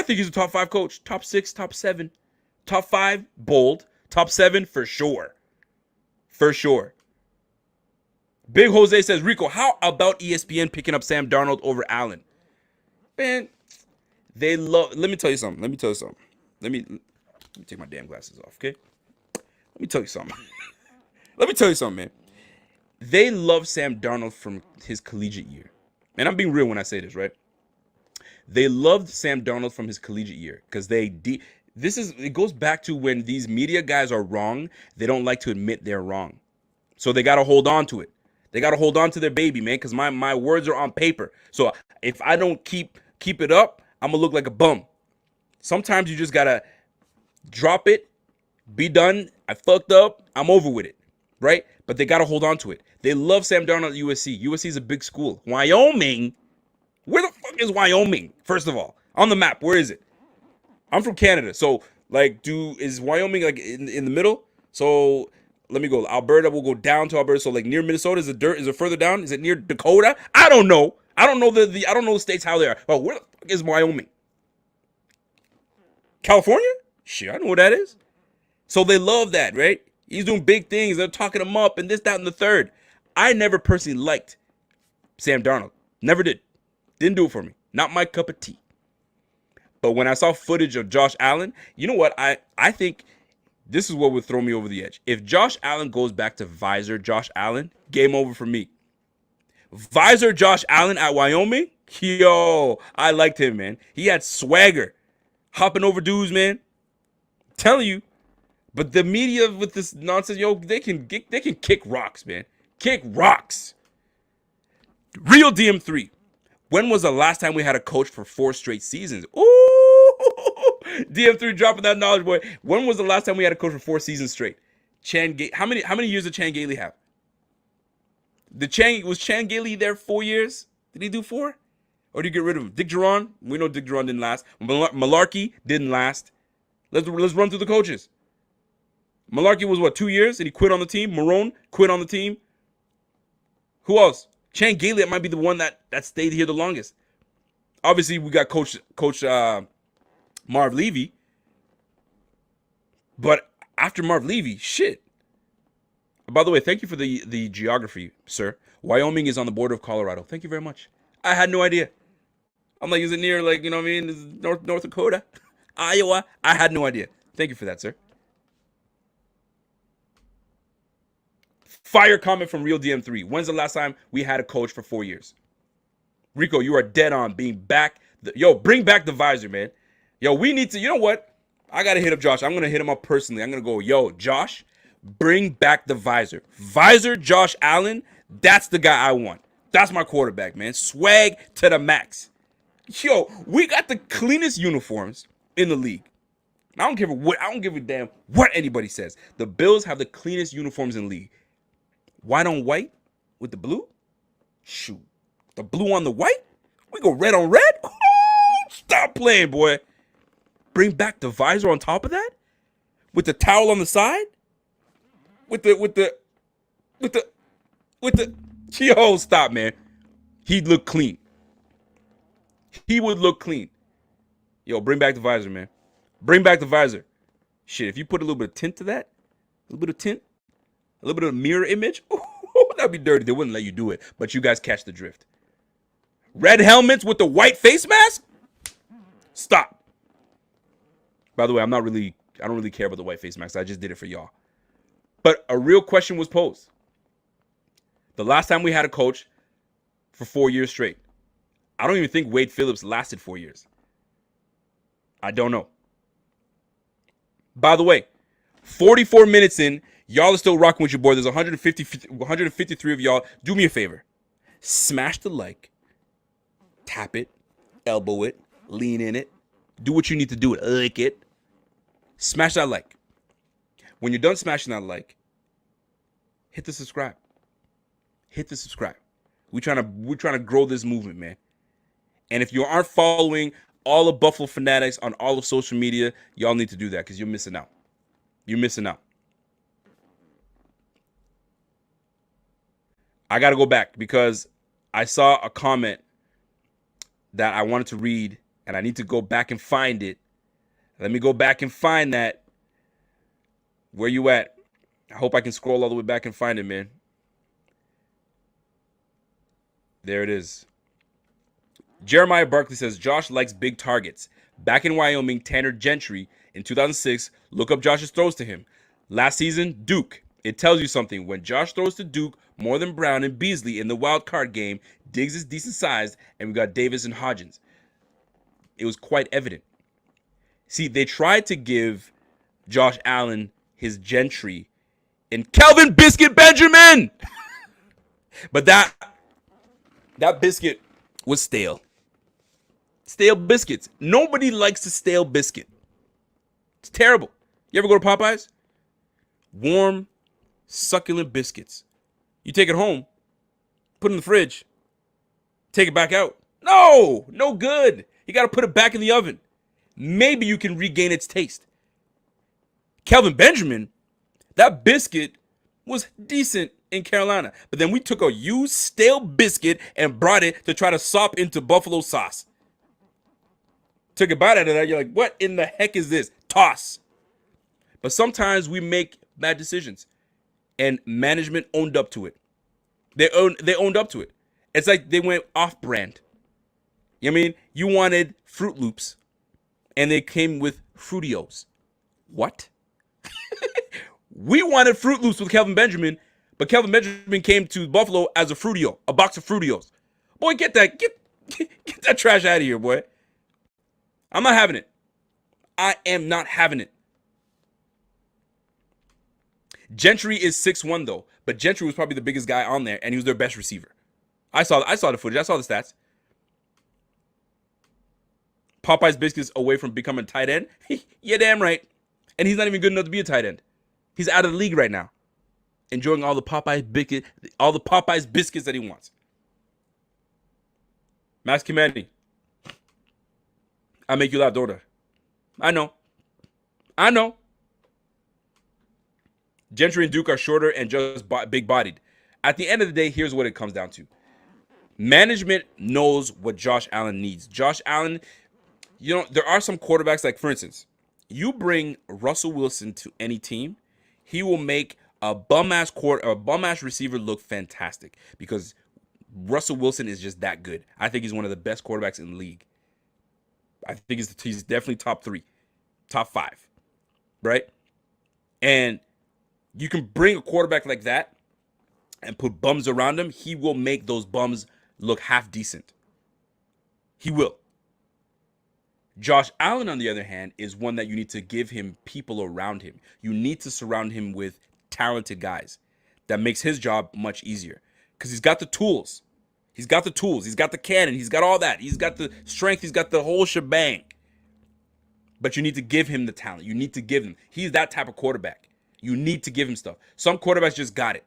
he's a top 5 coach. Top 6, top 7. Top 5, bold. Top 7, for sure. For sure. Big Jose says, Rico, how about ESPN picking up Sam Darnold over Allen? Man, they love... Let me tell you something. Let me take my damn glasses off, okay? Let me tell you something. Man. They love Sam Darnold from his collegiate year. And I'm being real when I say this, right? They loved Sam Darnold from his collegiate year because it goes back to when these media guys are wrong, they don't like to admit they're wrong. So they got to hold on to it. They got to hold on to their baby, man, because my words are on paper. So if I don't keep it up, I'm going to look like a bum. Sometimes you just got to drop it, be done. I fucked up. I'm over with it, right? But they got to hold on to it. They love Sam Darnold at USC. USC is a big school. Wyoming, where the fuck is Wyoming? First of all, on the map, where is it? I'm from Canada, so is Wyoming like in the middle? So let me go. Alberta will go down to Alberta. So like near Minnesota, is it further down? Is it near Dakota? I don't know. I don't know the states how they are. Oh, where the fuck is Wyoming? California? Shit, I know what that is. So they love that, right? He's doing big things. They're talking him up and this, that, and the third. I never personally liked Sam Darnold. Never did. Didn't do it for me. Not my cup of tea. But when I saw footage of Josh Allen, you know what? I think this is what would throw me over the edge. If Josh Allen goes back to visor Josh Allen, game over for me. Visor Josh Allen at Wyoming? Yo, I liked him, man. He had swagger. Hopping over dudes, man. I'm telling you. But the media with this nonsense, yo, they can kick rocks, man. Kick rocks. Real DM3. When was the last time we had a coach for 4 straight seasons? Ooh, DM3 dropping that knowledge, boy. When was the last time we had a coach for 4 seasons straight? How many years did Chan Gailey have? Was Chan Gailey there 4 years? Did he do 4? Or did you get rid of him? Dick Duron? We know Dick Duron didn't last. Malarkey didn't last. Let's run through the coaches. Malarkey was what, 2 years? Did he quit on the team? Marone quit on the team. Who else? Chan Gailey might be the one that stayed here the longest. Obviously, we got Coach Marv Levy. But after Marv Levy, shit. By the way, thank you for the geography, sir. Wyoming is on the border of Colorado. Thank you very much. I had no idea. I'm like, is it near, like, you know what I mean? Is it North Dakota? Iowa? I had no idea. Thank you for that, sir. Fire comment from Real DM3. When's the last time we had a coach for 4 years? Rico, you are dead on being back. Bring back the visor, man. Yo, we need to, you know what? I got to hit up Josh. I'm going to hit him up personally. I'm going to go, yo, Josh, bring back the visor. Visor Josh Allen, that's the guy I want. That's my quarterback, man. Swag to the max. Yo, we got the cleanest uniforms in the league. I don't give a damn what anybody says. The Bills have the cleanest uniforms in the league. White on white with the blue? Shoot. The blue on the white? We go red on red? Oh, stop playing, boy. Bring back the visor on top of that? With the towel on the side? With the yo, stop, man. He'd look clean. He would look clean. Yo, bring back the visor, man. Bring back the visor. Shit, if you put a little bit of tint to that, a little bit of tint, a little bit of mirror image, that'd be dirty. They wouldn't let you do it, but you guys catch the drift. Red helmets with the white face mask? Stop. By the way, I don't really care about the white face mask. I just did it for y'all. But a real question was posed. The last time we had a coach for 4 years straight. I don't even think Wade Phillips lasted 4 years. I don't know. By the way, 44 minutes in, y'all are still rocking with your boy. There's 153 of y'all. Do me a favor. Smash the like. Tap it. Elbow it. Lean in it. Do what you need to do. Lick it. Smash that like. When you're done smashing that like, hit the subscribe. Hit the subscribe. We're trying to grow this movement, man. And if you aren't following all of Buffalo Fanatics on all of social media, y'all need to do that because you're missing out. You're missing out. I got to go back because I saw a comment that I wanted to read, and I need to go back and find it. Let me go back and find that. Where you at? I hope I can scroll all the way back and find it, man. There it is. Jeremiah Barkley says, Josh likes big targets. Back in Wyoming, Tanner Gentry in 2006, look up Josh's throws to him. Last season, Duke. It tells you something. When Josh throws to Duke more than Brown and Beasley in the wild card game, Diggs is decent sized, and we got Davis and Hodgins. It was quite evident. See, they tried to give Josh Allen his Gentry and Kelvin Biscuit Benjamin. But that biscuit was stale. Stale biscuits. Nobody likes a stale biscuit. It's terrible. You ever go to Popeyes? Warm, succulent biscuits. You take it home, put it in the fridge, take it back out. No good. You got to put it back in the oven. Maybe you can regain its taste. Kelvin Benjamin, that biscuit was decent in Carolina. But then we took a used stale biscuit and brought it to try to sop into buffalo sauce. Took a bite out of that. You're like, what in the heck is this? Toss. But sometimes we make bad decisions. And management owned up to it. They owned up to it. It's like they went off-brand. You know what I mean? You wanted Fruit Loops, and they came with Fruitios. What? We wanted Fruit Loops with Kelvin Benjamin, but Kelvin Benjamin came to Buffalo as a Fruitio, a box of Fruitios. Boy, get that trash out of here, boy. I'm not having it. I am not having it. Gentry is 6'1", though, but Gentry was probably the biggest guy on there, and he was their best receiver. I saw the footage. I saw the stats. Popeye's biscuits away from becoming a tight end? Yeah, damn right. And he's not even good enough to be a tight end. He's out of the league right now, enjoying all the Popeye's biscuits that he wants. Max Kimani, I make you laugh, don't I? I know. Gentry and Duke are shorter and just big-bodied. At the end of the day, here's what it comes down to. Management knows what Josh Allen needs. Josh Allen, there are some quarterbacks, like, for instance, you bring Russell Wilson to any team, he will make a bum-ass receiver look fantastic because Russell Wilson is just that good. I think he's one of the best quarterbacks in the league. I think he's definitely top 3, top 5, right? And you can bring a quarterback like that and put bums around him, he will make those bums look half decent. He will. Josh Allen, on the other hand, is one that you need to give him people around him. You need to surround him with talented guys. That makes his job much easier because he's got the tools. He's got the cannon. He's got all that. He's got the strength. He's got the whole shebang. But you need to give him the talent. You need to give him. He's that type of quarterback. You need to give him stuff. Some quarterbacks just got it.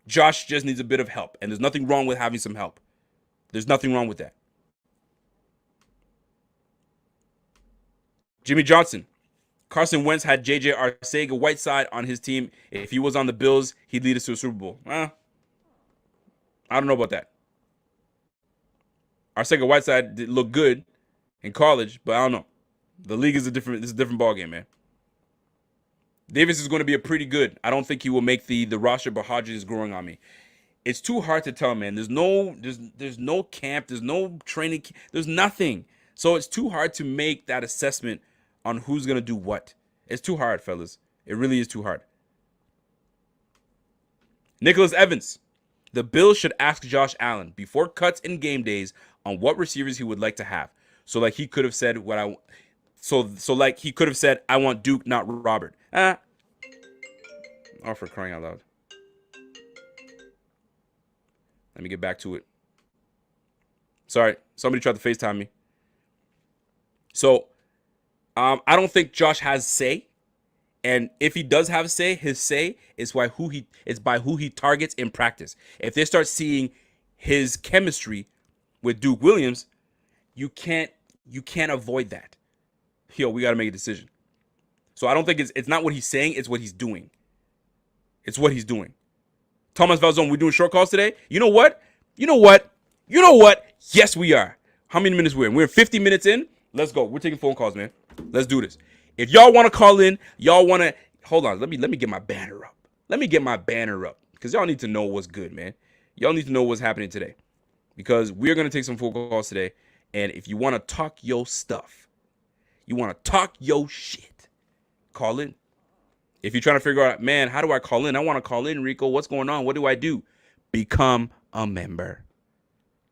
Josh just needs a bit of help, and there's nothing wrong with having some help. There's nothing wrong with that. Jimmy Johnson. Carson Wentz had J.J. Arcega-Whiteside on his team. If he was on the Bills, he'd lead us to a Super Bowl. I don't know about that. Arcega-Whiteside did look good in college, but I don't know. The league is a different ballgame, man. Davis is going to be a pretty good. I don't think he will make the roster, but Hodges is growing on me. It's too hard to tell, man. There's no camp. There's no training. There's nothing. So it's too hard to make that assessment on who's going to do what. It's too hard, fellas. It really is too hard. Nicholas Evans. The Bills should ask Josh Allen before cuts and game days on what receivers he would like to have. So like he could have said he could have said, I want Duke, not Robert. Oh, for crying out loud. Let me get back to it. Sorry, somebody tried to FaceTime me. So I don't think Josh has say. And if he does have say, his say is by who he targets in practice. If they start seeing his chemistry with Duke Williams, you can't avoid that. Yo, we got to make a decision. So I don't think it's not what he's saying, it's what he's doing. It's what he's doing. Thomas Valzone, we're doing short calls today. You know what? You know what? You know what? Yes, we are. How many minutes we're in? We're 50 minutes in. Let's go. We're taking phone calls, man. Let's do this. If y'all want to call in, y'all want to hold on. Let me get my banner up. Let me get my banner up because y'all need to know what's good, man. Y'all need to know what's happening today because we're gonna take some phone calls today. And if you want to talk your stuff, you want to talk your shit, call in. If you're trying to figure out, man, how do I call in? I want to call in, Rico. What's going on? What do I do? Become a member.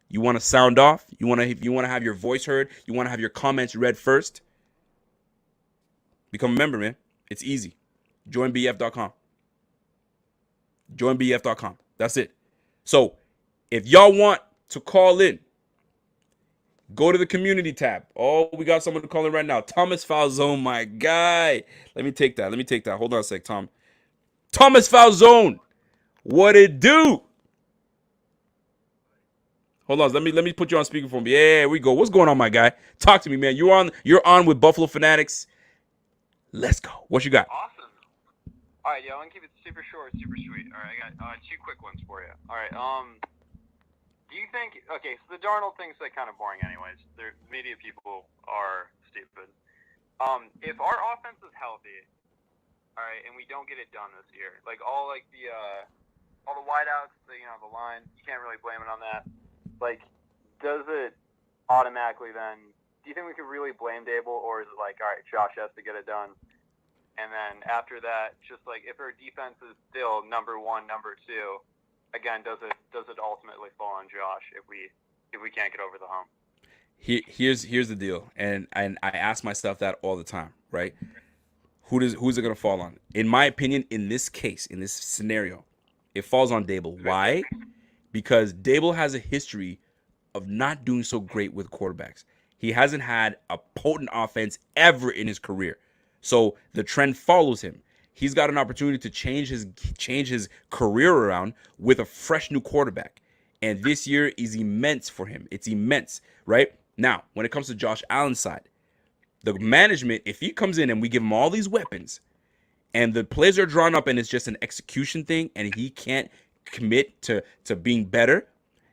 You want to sound off? You want to have your voice heard? You want to have your comments read first? Become a member, man. It's easy. Joinbf.com. Joinbf.com. That's it. So, if y'all want to call in, go to the community tab. Oh, we got someone to call in right now. Thomas Falzone, my guy. Let me take that. Hold on a sec, Tom. Thomas Falzone. What it do? Hold on. Let me put you on speakerphone. Yeah, we go. What's going on, my guy? Talk to me, man. You're on with Buffalo Fanatics. Let's go. What you got? Awesome. All right, yo, I'm gonna keep it super short, super sweet. All right, I got two quick ones for you. All right, do you think? Okay, so the Darnold thing's like kind of boring, anyways. The media people are stupid. If our offense is healthy, all right, and we don't get it done this year, like all the wideouts, the line, you can't really blame it on that. Like, does it automatically then? Do you think we could really blame Dable, or is it like, all right, Josh has to get it done? And then after that, just like if our defense is still number one, number two, again, does it ultimately fall on Josh if we can't get over the hump? Here's the deal, and I ask myself that all the time, right? Who's it gonna fall on? In my opinion, in this case, in this scenario, it falls on Dable. Why? Because Dable has a history of not doing so great with quarterbacks. He hasn't had a potent offense ever in his career. So the trend follows him. He's got an opportunity to change his career around with a fresh new quarterback. And this year is immense for him. It's immense, right? Now, when it comes to Josh Allen's side, the management, if he comes in and we give him all these weapons and the plays are drawn up and it's just an execution thing and he can't commit to being better,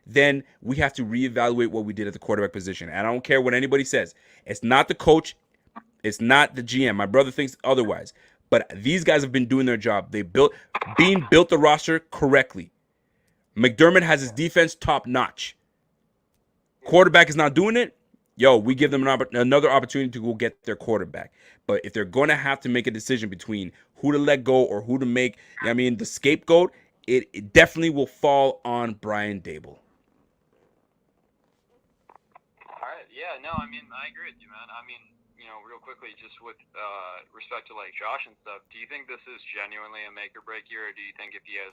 then we have to reevaluate what we did at the quarterback position. And I don't care what anybody says. It's not the coach. It's not the GM. My brother thinks otherwise. But these guys have been doing their job. They built the roster correctly. McDermott has his defense top notch. Quarterback is not doing it. Yo, we give them another opportunity to go get their quarterback. But if they're going to have to make a decision between who to let go or who to make, the scapegoat, it definitely will fall on Brian Dable. All right. Yeah, no, I agree with you, man. Real quickly, just with respect to like Josh and stuff, do you think this is genuinely a make or break year, or do you think if he has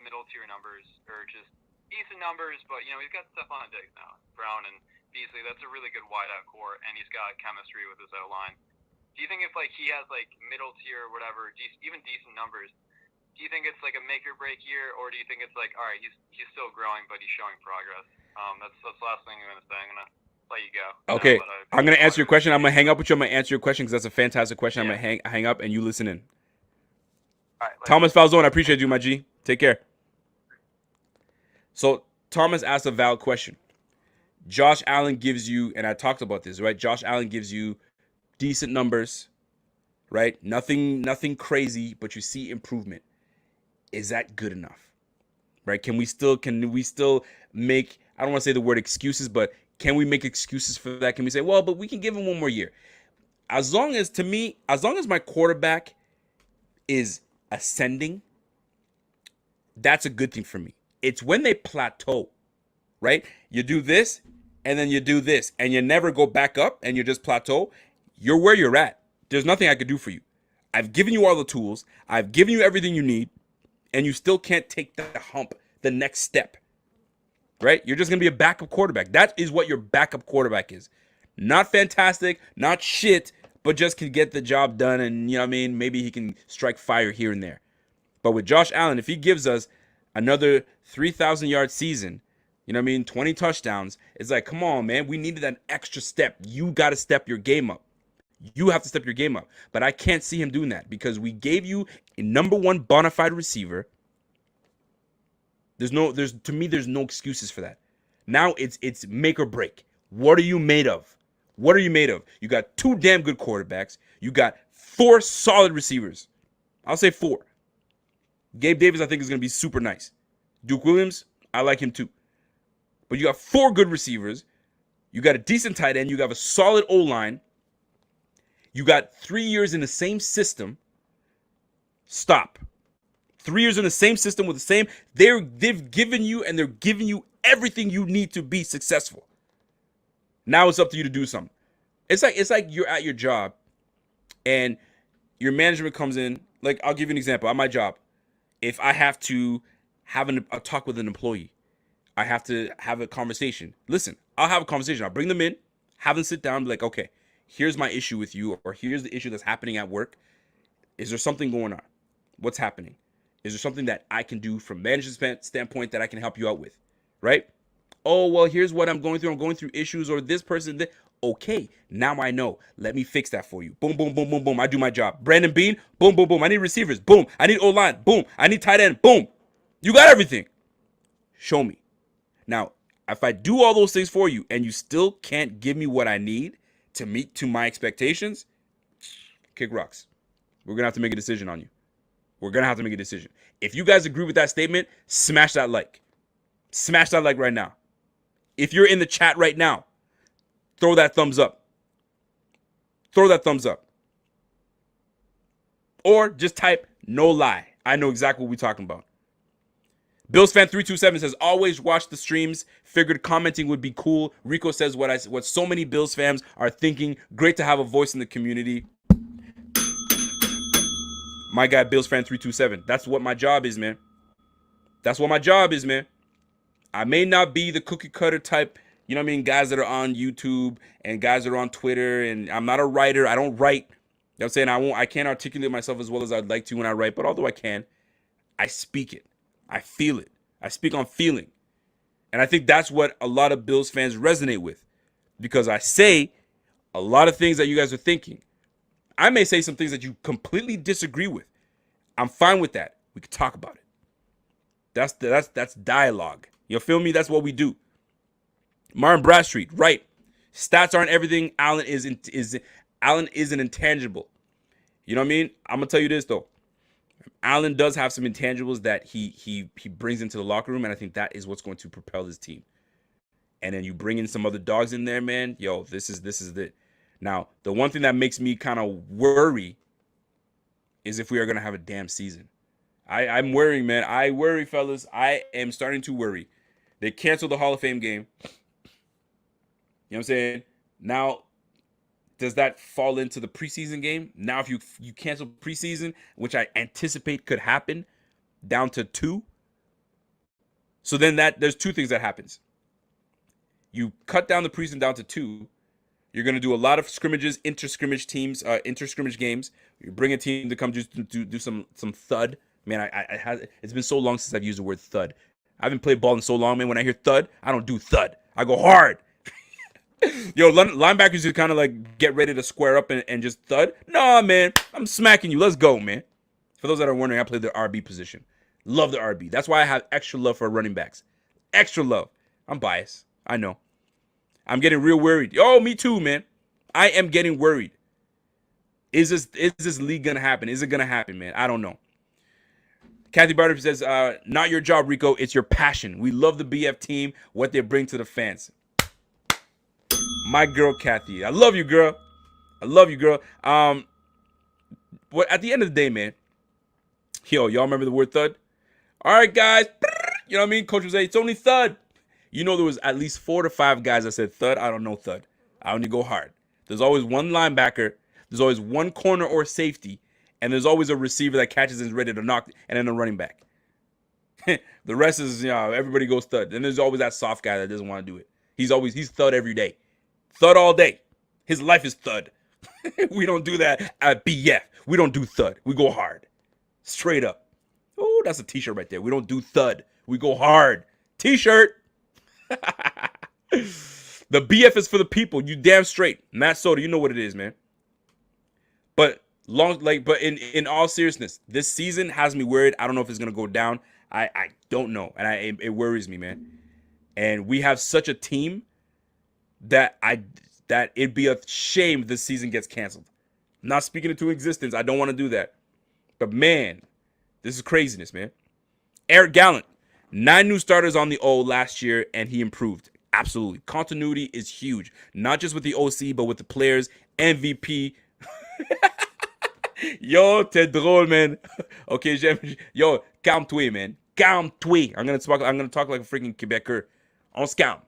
middle tier numbers or just decent numbers, but he's got Stephon Diggs now, Brown and Beasley, that's a really good wideout core, and he's got chemistry with his O-line. Do you think if like he has like middle tier or whatever, even decent numbers, do you think it's like a make or break year, or do you think it's like, all right, he's still growing, but he's showing progress? That's the last thing I'm gonna say. I'm gonna let you go. Okay, I'm gonna answer your question. I'm gonna hang up with you. I'm gonna answer your question because that's a fantastic question. Yeah. I'm gonna hang up and you listen in. All right, Thomas Falzone, I appreciate you, my G. Take care. So Thomas asked a valid question. Josh Allen gives you, and I talked about this, right? Josh Allen gives you decent numbers, right? Nothing crazy, but you see improvement. Is that good enough? Right? Can we still make, I don't want to say the word excuses, but can we make excuses for that? Can we say, well, but we can give him one more year? As long as my quarterback is ascending, that's a good thing for me. It's when they plateau, right? You do this, and then you do this, and you never go back up, and you just plateau. You're where you're at. There's nothing I could do for you. I've given you all the tools. I've given you everything you need, and you still can't take the hump, the next step, right? You're just going to be a backup quarterback. That is what your backup quarterback is. Not fantastic, not shit, but just can get the job done. And, you know what I mean? Maybe he can strike fire here and there. But with Josh Allen, if he gives us another 3,000-yard season, you know what I mean, 20 touchdowns, it's like, come on, man. We needed that extra step. You got to step your game up. You have to step your game up. But I can't see him doing that because we gave you a number one bona fide receiver. There's no excuses for that. Now it's make or break. What are you made of? What are you made of? You got 2 damn good quarterbacks. You got 4 solid receivers. I'll say 4. Gabe Davis, I think, is going to be super nice. Duke Williams, I like him too. But you got 4 good receivers. You got a decent tight end. You got a solid O-line. You got 3 years in the same system. Stop. 3 years in the same system with the same. They've given you and they're giving you everything you need to be successful. Now it's up to you to do something. It's like you're at your job and your management comes in. Like, I'll give you an example. At my job, if I have to have a talk with an employee, I have to have a conversation. Listen, I'll have a conversation. I'll bring them in, have them sit down, be like, okay, here's my issue with you, or here's the issue that's happening at work. Is there something going on? What's happening? Is there something that I can do from management standpoint that I can help you out with? Right? Oh, well, here's what I'm going through. I'm going through issues, or this person. Okay, now I know. Let me fix that for you. Boom, boom, boom, boom, boom. I do my job. Brandon Bean, boom, boom, boom. I need receivers. Boom. I need O-line. Boom. I need tight end. Boom. You got everything. Show me. Now, if I do all those things for you and you still can't give me what I need to meet to my expectations, kick rocks. We're going to have to make a decision on you. We're going to have to make a decision. If you guys agree with that statement, smash that like. Smash that like right now. If you're in the chat right now, throw that thumbs up. Throw that thumbs up. Or just type no lie. I know exactly what we're talking about. Bills fan 327 says, always watch the streams. Figured commenting would be cool. Rico says what so many Bills fans are thinking. Great to have a voice in the community. My guy, Bills fan 327. That's what my job is, man. That's what my job is, man. I may not be the cookie cutter type, you know what I mean, guys that are on YouTube and guys that are on Twitter, and I'm not a writer. I don't write. You know what I'm saying? I can't articulate myself as well as I'd like to when I write, but although I can, I speak it. I feel it. I speak on feeling. And I think that's what a lot of Bills fans resonate with, because I say a lot of things that you guys are thinking. I may say some things that you completely disagree with. I'm fine with that. We can talk about it. That's dialogue. You feel me? That's what we do. Martin Bradstreet, right? Stats aren't everything. Allen is an intangible. You know what I mean? I'm gonna tell you this though. Allen does have some intangibles that he brings into the locker room, and I think that is what's going to propel his team. And then you bring in some other dogs in there, man. Yo, this is it. Now, the one thing that makes me kind of worry is if we are gonna have a damn season. I'm worrying, man. I worry, fellas. I am starting to worry. They canceled the Hall of Fame game. You know what I'm saying? Now, does that fall into the preseason game? Now, if you cancel preseason, which I anticipate could happen, down to 2. So then there's 2 things that happens. You cut down the preseason down to 2. You're going to do a lot of scrimmages, inter-scrimmage games. You bring a team to come do some thud. Man, it's been so long since I've used the word thud. I haven't played ball in so long, man. When I hear thud, I don't do thud. I go hard. Yo, linebackers just kind of like get ready to square up and just thud. Nah, man, I'm smacking you. Let's go, man. For those that are wondering, I play the RB position. Love the RB. That's why I have extra love for running backs. Extra love. I'm biased. I know. I'm getting real worried. Oh, me too, man. I am getting worried. Is this league gonna happen? Is it gonna happen, man? I don't know. Kathy Barter says, not your job, Rico. It's your passion. We love the BF team, what they bring to the fans. My girl, Kathy. I love you, girl. I love you, girl. At the end of the day, man, y'all remember the word thud? All right, guys. You know what I mean? Coach was saying, it's only thud. You know there was at least 4 to 5 guys that said thud. I don't know thud. I only go hard. There's always one linebacker. There's always one corner or safety. And there's always a receiver that catches and is ready to knock, and then a running back. The rest is, everybody goes thud. And there's always that soft guy that doesn't want to do it. He's thud every day. Thud all day. His life is thud. We don't do that at BF. We don't do thud. We go hard. Straight up. Oh, that's a t-shirt right there. We don't do thud. We go hard. T-shirt. The BF is for the people. You damn straight. Matt Soda, you know what it is, man. But in all seriousness, this season has me worried. I don't know if it's gonna go down. I don't know, and it worries me, man. And we have such a team that it'd be a shame if this season gets canceled. I'm not speaking into existence. I don't want to do that. But man, this is craziness, man. Eric Gallant, 9 new starters on the O last year, and he improved. Absolutely. Continuity is huge. Not just with the OC, but with the players. MVP. Yo, t'es drôle, man. Okay, yo, calme-toi, man. Calme-toi. I'm gonna talk like a freaking Quebecer. On se calme.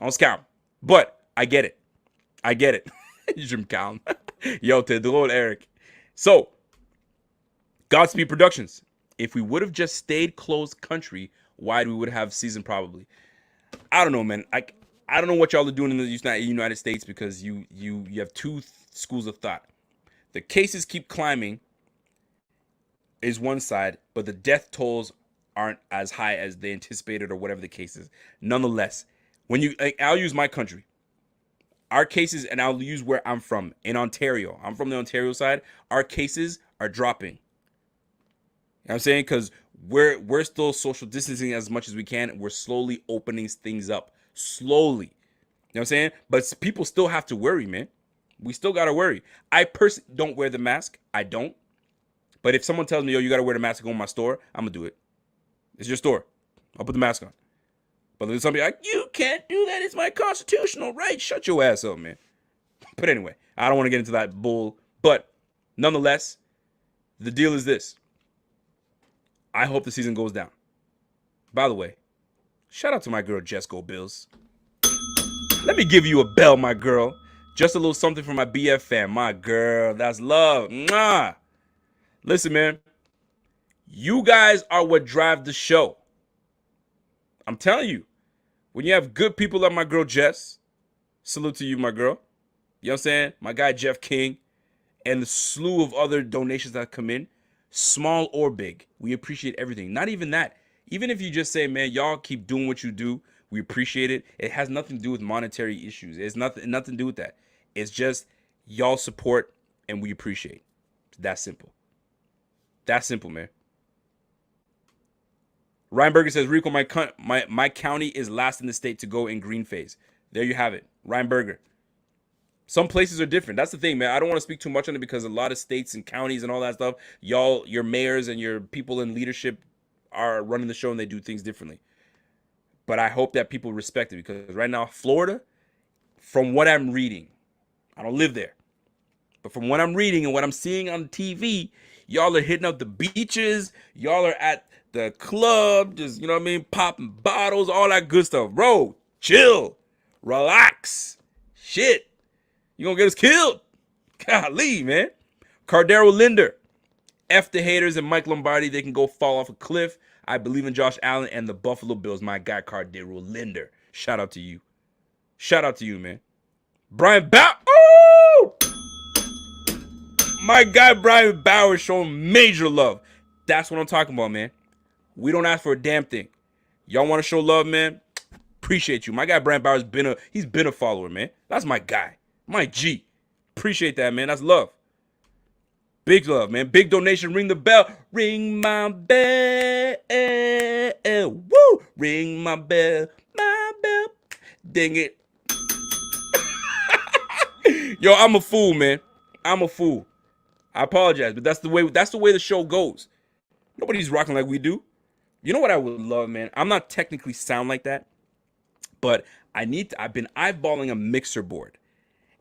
On se calme. But I get it. I get it. Je me calme. Yo, t'es drôle, Eric. So, Godspeed Productions. If we would have just stayed closed country, wide we would have season probably. I don't know, man. I don't know what y'all are doing in the United States because you have two schools of thought. The cases keep climbing is one side, but the death tolls aren't as high as they anticipated or whatever the case is. Nonetheless, I'll use my country. Our cases, and I'll use where I'm from, in Ontario. I'm from the Ontario side. Our cases are dropping. You know what I'm saying? Because we're still social distancing as much as we can. We're slowly opening things up. Slowly. You know what I'm saying? But people still have to worry, man. We still got to worry. I personally don't wear the mask. I don't. But if someone tells me, yo, you got to wear the mask to go in my store, I'm going to do it. It's your store. I'll put the mask on. But there's somebody like, you can't do that. It's my constitutional right. Shut your ass up, man. But anyway, I don't want to get into that bull. But nonetheless, the deal is this. I hope the season goes down. By the way, shout out to my girl, Jess Go Bills. Let me give you a bell, my girl. Just a little something for my BF fam. My girl, that's love. Mwah. Listen, man. You guys are what drive the show. I'm telling you. When you have good people like my girl, Jess. Salute to you, my girl. You know what I'm saying? My guy, Jeff King. And the slew of other donations that come in. Small or big. We appreciate everything. Not even that. Even if you just say, man, y'all keep doing what you do. We appreciate it. It has nothing to do with monetary issues. It's nothing to do with that. It's just y'all support and we appreciate. It's that simple. That simple, man. Ryan Berger says, Rico, my county is last in the state to go in green phase. There you have it. Ryan Berger. Some places are different. That's the thing, man. I don't want to speak too much on it because a lot of states and counties and all that stuff, y'all, your mayors and your people in leadership are running the show and they do things differently. But I hope that people respect it because right now, Florida, from what I'm reading, I don't live there. But from what I'm reading and what I'm seeing on TV, y'all are hitting up the beaches. Y'all are at the club, just, you know what I mean, popping bottles, all that good stuff. Bro, chill. Relax. Shit. You gonna get us killed. Golly, man. Cardero Linder. F the haters and Mike Lombardi. They can go fall off a cliff. I believe in Josh Allen and the Buffalo Bills. My guy, Cardero Linder. Shout out to you. Shout out to you, man. Brian Bauer. Oh! My guy, Brian Bauer, is showing major love. That's what I'm talking about, man. We don't ask for a damn thing. Y'all want to show love, man? Appreciate you. My guy, Brian Bauer's been a follower, man. That's my guy. My G. Appreciate that, man. That's love. Big love, man. Big donation. Ring the bell. Ring my bell. Woo! Ring my bell. My bell. Ding it. Yo, I'm a fool, man. I'm a fool. I apologize, but that's the way the show goes. Nobody's rocking like we do. You know what I would love, man? I'm not technically sound like that, but I've been eyeballing a mixer board.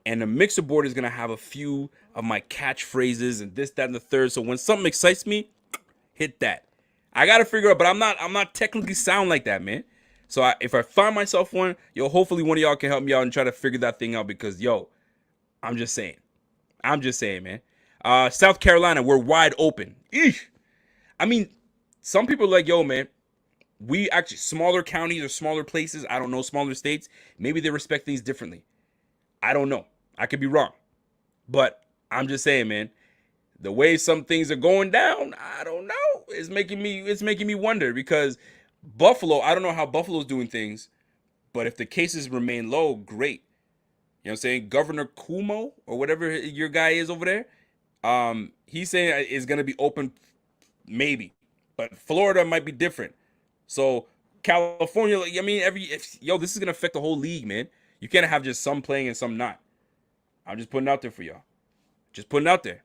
And the mixer board is gonna have a few of my catchphrases and this, that, and the third. So when something excites me, hit that. I gotta figure out, but I'm not technically sound like that, man. So if I find myself one, yo, hopefully one of y'all can help me out and try to figure that thing out because, yo, I'm just saying, man. South Carolina, we're wide open. Eesh. I mean, some people are like, yo, man, we actually, smaller counties or smaller places, I don't know, smaller states, maybe they respect things differently. I don't know. I could be wrong. But I'm just saying, man, the way some things are going down, I don't know. It's making me wonder because Buffalo, I don't know how Buffalo's doing things, but if the cases remain low, great. You know what I'm saying? Governor Cuomo or whatever your guy is over there, he's saying it's gonna be open maybe, but Florida might be different. So California, I mean, this is gonna affect the whole league, man. You can't have just some playing and some not. I'm just putting it out there for y'all. Just putting it out there.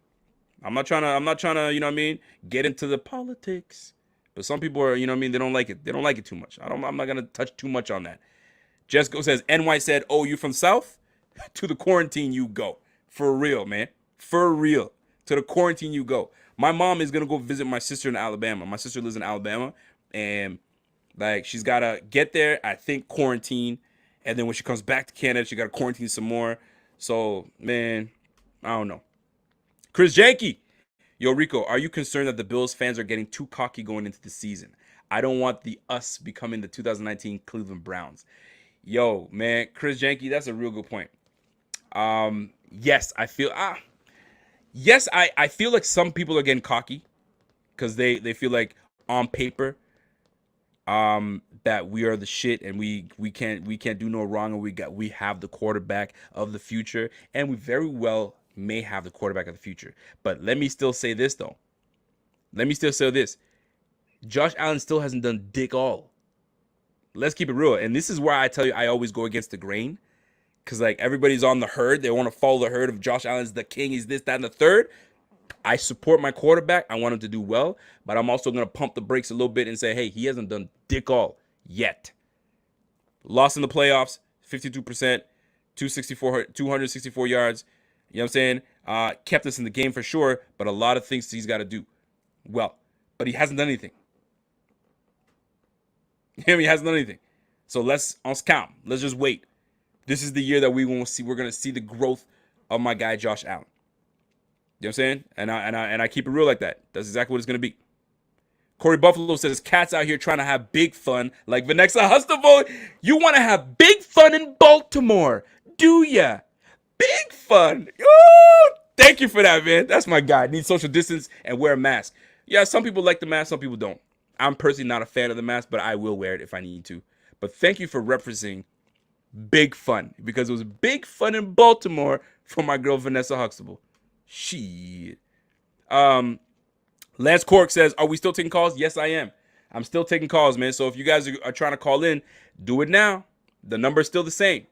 I'm not trying to, you know what I mean, get into the politics. But some people are, you know what I mean, they don't like it. They don't like it too much. I'm not gonna touch too much on that. Jessica says, NY said, oh, you from South? To the quarantine you go. For real, man. For real. To the quarantine you go. My mom is gonna go visit my sister in Alabama. My sister lives in Alabama. And like she's gotta get there, I think quarantine. And then when she comes back to Canada, she gotta quarantine some more. So, man, I don't know. Chris Janke. Yo, Rico, are you concerned that the Bills fans are getting too cocky going into the season? I don't want the us becoming the 2019 Cleveland Browns. Yo, man, Chris Janke, that's a real good point. Yes, I feel I feel like some people are getting cocky because they feel like on paper that we are the shit and we can't do no wrong, and we have the quarterback of the future, and we very well may have the quarterback of the future. But let me still say this though. Josh Allen still hasn't done dick all. Let's keep it real. And this is where I tell you I always go against the grain. Because, like, everybody's on the herd. They want to follow the herd of Josh Allen's the king. He's this, that, and the third. I support my quarterback. I want him to do well. But I'm also going to pump the brakes a little bit and say, hey, he hasn't done dick all yet. Lost in the playoffs, 52%, 264 yards. You know what I'm saying? Kept us in the game for sure. But a lot of things he's got to do well. But he hasn't done anything. He hasn't done anything. So let's calm. Let's just wait. This is the year that we're going to see the growth of my guy Josh Allen. You know what I'm saying? And I keep it real like that. That's exactly what it's going to be. Corey Buffalo says, cats out here trying to have big fun like Vanessa Hustavo. You want to have big fun in Baltimore, do ya? Big fun. Ooh, thank you for that, man. That's my guy. Need social distance and wear a mask. Yeah, some people like the mask, some people don't. I'm personally not a fan of the mask, but I will wear it if I need to. But thank you for referencing big fun, because it was big fun in Baltimore for my girl Vanessa Huxtable. Shit. Lance Cork says, are we still taking calls? Yes, I am. I'm still taking calls, man. So if you guys are trying to call in, do it now. The number is still the same.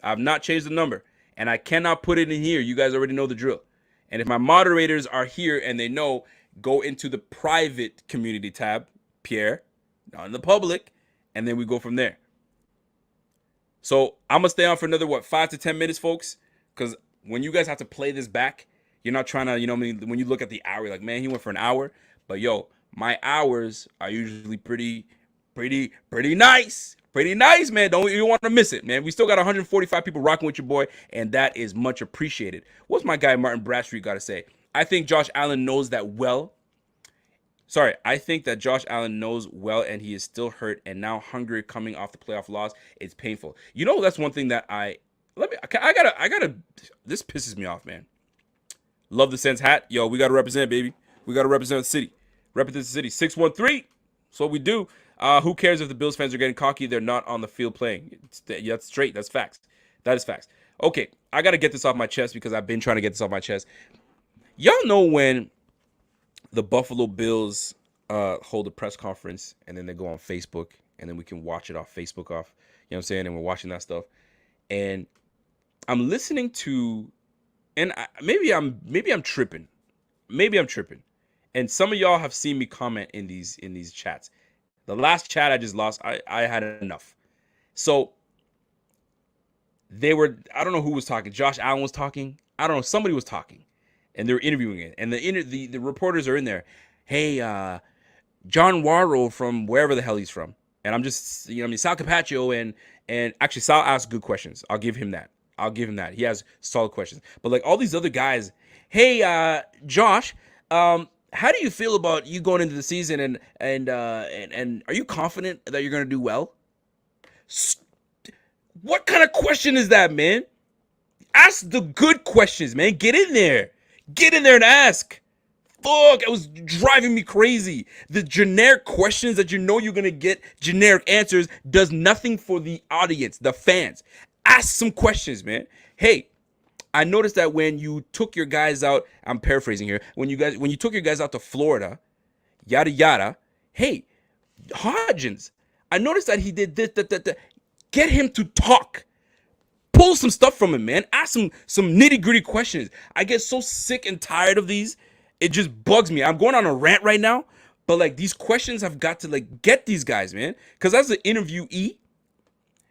I've not changed the number. And I cannot put it in here. You guys already know the drill. And if my moderators are here and they know, go into the private community tab, Pierre, not in the public, and then we go from there. So I'm going to stay on for another, 5 to 10 minutes, folks? Because when you guys have to play this back, you're not trying to, you know what I mean? When you look at the hour, you're like, man, he went for an hour. But, yo, my hours are usually pretty nice. Pretty nice, man. You don't want to miss it, man. We still got 145 people rocking with your boy, and that is much appreciated. What's my guy Martin Bradstreet got to say? I think Josh Allen knows that well. I think that Josh Allen knows well, and he is still hurt and now hungry coming off the playoff loss. It's painful. You know, that's one thing that I gotta, this pisses me off, man. Love the Sens hat. Yo, we got to represent, baby. We got to represent the city. Represent the city. 613. That's what we do. Who cares if the Bills fans are getting cocky? They're not on the field playing. That's straight. That's facts. That is facts. Okay, I got to get this off my chest because I've been trying to get this off my chest. Y'all know when the Buffalo Bills hold a press conference and then they go on Facebook and then we can watch it off Facebook you know what I'm saying? And we're watching that stuff. And I'm listening to, and maybe I'm tripping. Maybe I'm tripping. And some of y'all have seen me comment in these chats. The last chat I just lost, I had enough. So they were, I don't know who was talking. Josh Allen was talking. I don't know. Somebody was talking. And they're interviewing it. And the reporters are in there. Hey, John Warrow from wherever the hell he's from. And I'm just, you know what I mean, Sal Capaccio and actually Sal asks good questions. I'll give him that. He has solid questions. But like all these other guys, hey, Josh, how do you feel about you going into the season and are you confident that you're going to do well? What kind of question is that, man? Ask the good questions, man. Get in there. Get in there and ask. Fuck, it was driving me crazy. The generic questions that you know you're going to get generic answers does nothing for the audience, the fans. Ask some questions, man. Hey, I noticed that when you took your guys out, I'm paraphrasing here, when you took your guys out to Florida, yada yada, hey, Hodgins, I noticed that he did this, that. Get him to talk. Pull some stuff from him, man. Ask him some nitty-gritty questions. I get so sick and tired of these. It just bugs me. I'm going on a rant right now, but like these questions have got to like get these guys, man. Because as an interviewee,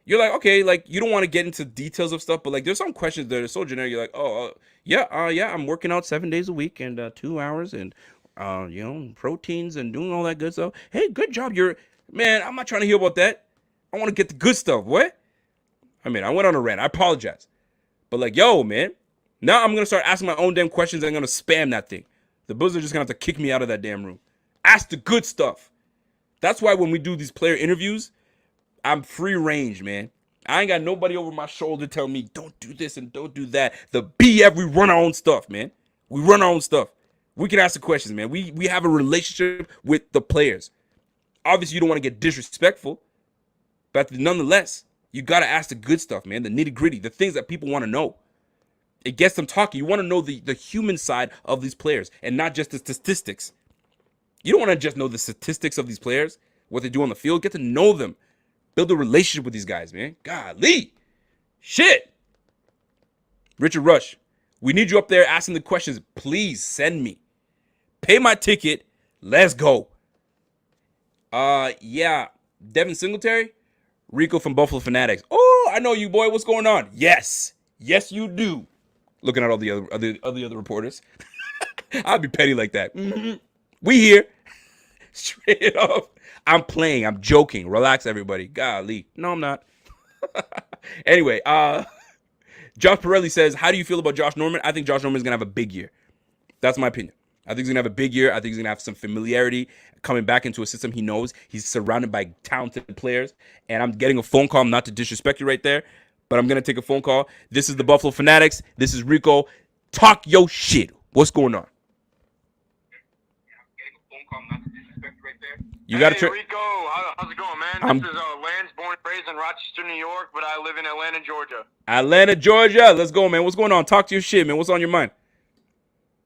you're like, okay, like you don't want to get into details of stuff, but like there's some questions that are so generic. You're like, yeah, I'm working out 7 days a week and 2 hours and proteins and doing all that good stuff. Hey, good job. Man, I'm not trying to hear about that. I want to get the good stuff. What? I mean, I went on a rant. I apologize. But like, yo, man, now I'm going to start asking my own damn questions and I'm going to spam that thing. The Bulls are just going to have to kick me out of that damn room. Ask the good stuff. That's why when we do these player interviews, I'm free range, man. I ain't got nobody over my shoulder telling me, don't do this and don't do that. The BF, we run our own stuff, man. We run our own stuff. We can ask the questions, man. We have a relationship with the players. Obviously, you don't want to get disrespectful. But nonetheless, you got to ask the good stuff, man, the nitty-gritty, the things that people want to know. It gets them talking. You want to know the human side of these players and not just the statistics. You don't want to just know the statistics of these players, what they do on the field. Get to know them. Build a relationship with these guys, man. Golly. Shit. Richard Rush, we need you up there asking the questions. Please send me. Pay my ticket. Let's go. Yeah. Devin Singletary? Rico from Buffalo Fanatics. Oh, I know you, boy. What's going on? Yes. Yes, you do. Looking at all the other reporters. I'll be petty like that. Mm-hmm. We here. Straight up. I'm playing. I'm joking. Relax, everybody. Golly. No, I'm not. Anyway, Josh Pirelli says, how do you feel about Josh Norman? I think Josh Norman is going to have a big year. That's my opinion. I think he's going to have a big year. I think he's going to have some familiarity coming back into a system he knows. He's surrounded by talented players. And I'm getting a phone call, not to disrespect you right there, but I'm going to take a phone call. This is the Buffalo Fanatics. This is Rico. Talk your shit. What's going on? You got Hey, Rico. How's it going, man? This is Lance, born and raised in Rochester, New York, but I live in Atlanta, Georgia. Atlanta, Georgia. Let's go, man. What's going on? Talk to your shit, man. What's on your mind?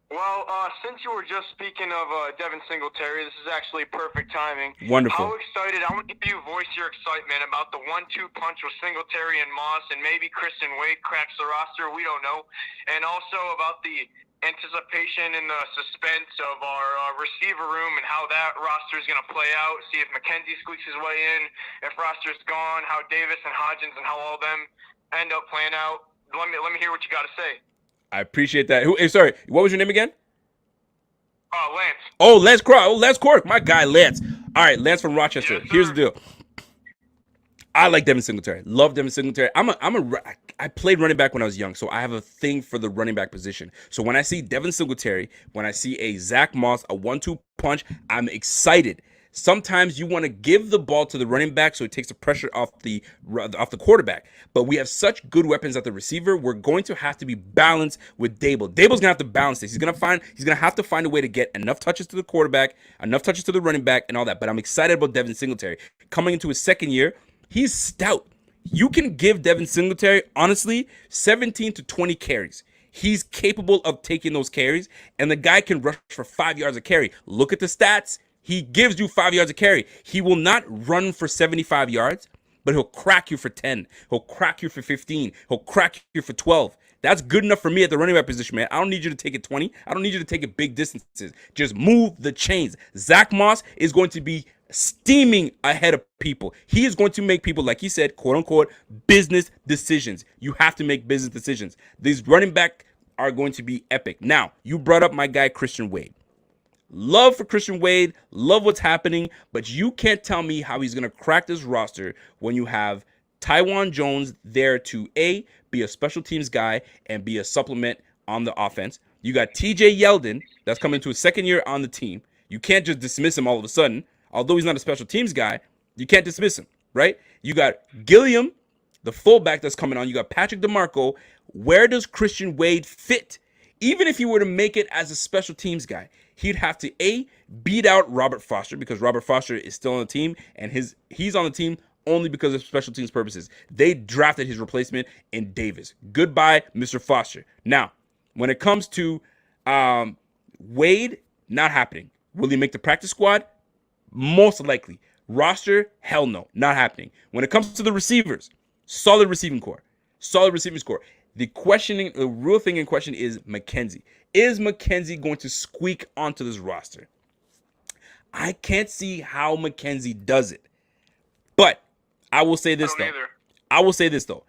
Well, since you were just speaking of Devin Singletary, this is actually perfect timing. Wonderful. How excited, I want to give you voice your excitement about the 1-2 punch with Singletary and Moss, and maybe Christian Wade cracks the roster, we don't know. And also about the anticipation and the suspense of our receiver room and how that roster is going to play out, see if McKenzie squeaks his way in, if roster's gone, how Davis and Hodgins and how all of them end up playing out. Let me hear what you got to say. I appreciate that. Sorry, what was your name again? Lance. Oh, Lance Cork. Oh, Lance Cork. My guy, Lance. All right, Lance from Rochester. Yes, here's the deal. I like Devin Singletary. Love Devin Singletary. I played running back when I was young, so I have a thing for the running back position. So when I see Devin Singletary, when I see a Zach Moss, a 1-2 punch, I'm excited. Sometimes you want to give the ball to the running back so it takes the pressure off the quarterback. But we have such good weapons at the receiver. We're going to have to be balanced with Dable. Dable's gonna have to balance this. He's gonna have to find a way to get enough touches to the quarterback, enough touches to the running back, and all that. But I'm excited about Devin Singletary coming into his second year. He's stout. You can give Devin Singletary, honestly, 17 to 20 carries. He's capable of taking those carries, and the guy can rush for 5 yards a carry. Look at the stats. He gives you 5 yards a carry. He will not run for 75 yards, but he'll crack you for 10. He'll crack you for 15. He'll crack you for 12. That's good enough for me at the running back position, man. I don't need you to take it 20. I don't need you to take it big distances. Just move the chains. Zach Moss is going to be steaming ahead of people. He is going to make people, like he said, quote unquote, business decisions. You have to make business decisions. These running back are going to be epic. Now, you brought up my guy, Christian Wade. Love for Christian Wade, love what's happening, but you can't tell me how he's going to crack this roster when you have Tywan Jones there to be a special teams guy and be a supplement on the offense. You got TJ Yeldon that's coming to his second year on the team. You can't just dismiss him all of a sudden. Although he's not a special teams guy, you can't dismiss him, right? You got Gilliam The fullback that's coming on, you got Patrick DeMarco. Where does Christian Wade fit? Even if he were to make it as a special teams guy, he'd have to beat out Robert Foster, because Robert Foster is still on the team, and he's on the team only because of special teams purposes. They drafted his replacement in Davis. Goodbye, Mr. Foster. Now, when it comes to Wade, not happening. Will he make the practice squad? Most likely. Roster? Hell no. Not happening. When it comes to the receivers, solid receiving core. Solid receiving core. The real thing in question is McKenzie. Is McKenzie going to squeak onto this roster? I can't see how McKenzie does it. But I will say this though.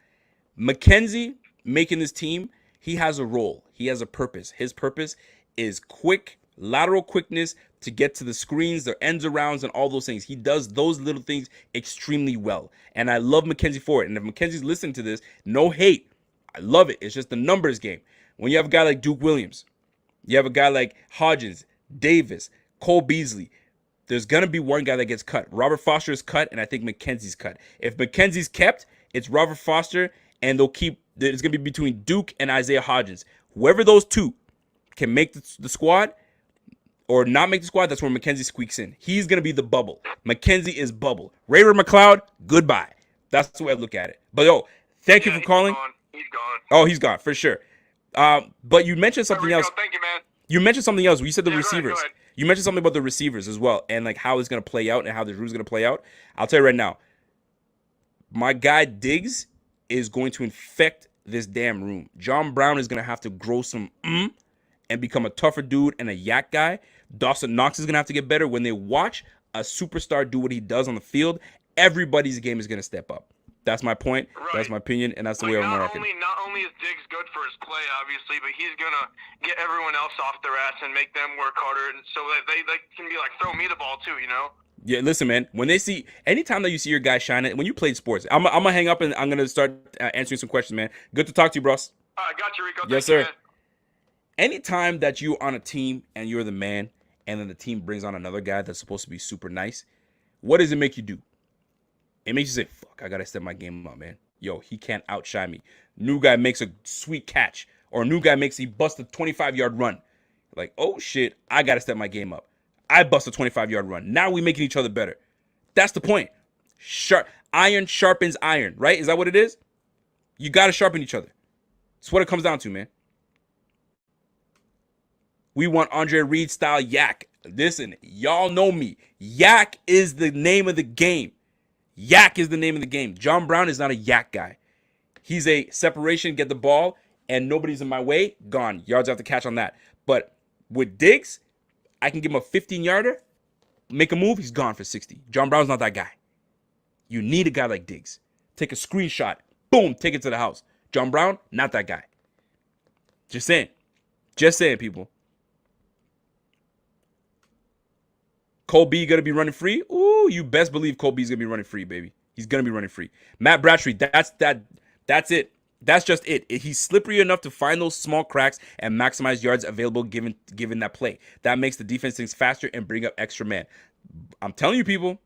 McKenzie making this team, he has a role. He has a purpose. His purpose is quick, lateral quickness to get to the screens, the ends arounds, and all those things. He does those little things extremely well. And I love McKenzie for it. And if McKenzie's listening to this, no hate. I love it. It's just the numbers game. When you have a guy like Duke Williams, you have a guy like Hodgins, Davis, Cole Beasley, there's going to be one guy that gets cut. Robert Foster is cut, and I think McKenzie's cut. If McKenzie's kept, it's Robert Foster, and it's going to be between Duke and Isaiah Hodgins. Whoever those two can make the squad or not make the squad, that's where McKenzie squeaks in. He's going to be the bubble. McKenzie is bubble. Raymond McLeod, goodbye. That's the way I look at it. But, thank you for calling. He's gone. Oh, he's gone, for sure. But you mentioned something else. Thank you, man. You mentioned something else. You said the receivers. Go ahead. You mentioned something about the receivers as well, and like how it's going to play out and how the room's going to play out. I'll tell you right now, my guy Diggs is going to infect this damn room. John Brown is going to have to grow some and become a tougher dude and a yak guy. Dawson Knox is going to have to get better. When they watch a superstar do what he does on the field, everybody's game is going to step up. That's my point. Right. That's my opinion, and that's the way I'm rocking. Not only is Diggs good for his play, obviously, but he's going to get everyone else off their ass and make them work harder, and so that they can be like, throw me the ball too, you know? Yeah, listen, man. Anytime that you see your guy shining, when you played sports, I'm going to hang up and I'm going to start answering some questions, man. Good to talk to you, bros. I got you, Rico. Yes, sir. Man. Anytime that you're on a team and you're the man, and then the team brings on another guy that's supposed to be super nice, what does it make you do? It makes you say, fuck, I got to step my game up, man. Yo, he can't outshine me. New guy makes a sweet catch, or a new guy he busts a 25-yard run. Like, oh, shit, I got to step my game up. I bust a 25-yard run. Now we making each other better. That's the point. Iron sharpens iron, right? Is that what it is? You got to sharpen each other. That's what it comes down to, man. We want Andre Reed style yak. Listen, y'all know me. Yak is the name of the game. Yak is the name of the game. John Brown is not a yak guy. He's a separation, get the ball, and nobody's in my way, gone. Yards have to catch on that. But with Diggs, I can give him a 15-yarder, make a move, he's gone for 60. John Brown's not that guy. You need a guy like Diggs. Take a screenshot, boom, take it to the house. John Brown, not that guy. Just saying. Just saying, people. Cole B going to be running free? Ooh, you best believe Cole B's going to be running free, baby. He's going to be running free. Matt Bradtree, that's it. That's just it. He's slippery enough to find those small cracks and maximize yards available given that play. That makes the defense things faster and bring up extra man. I'm telling you, people,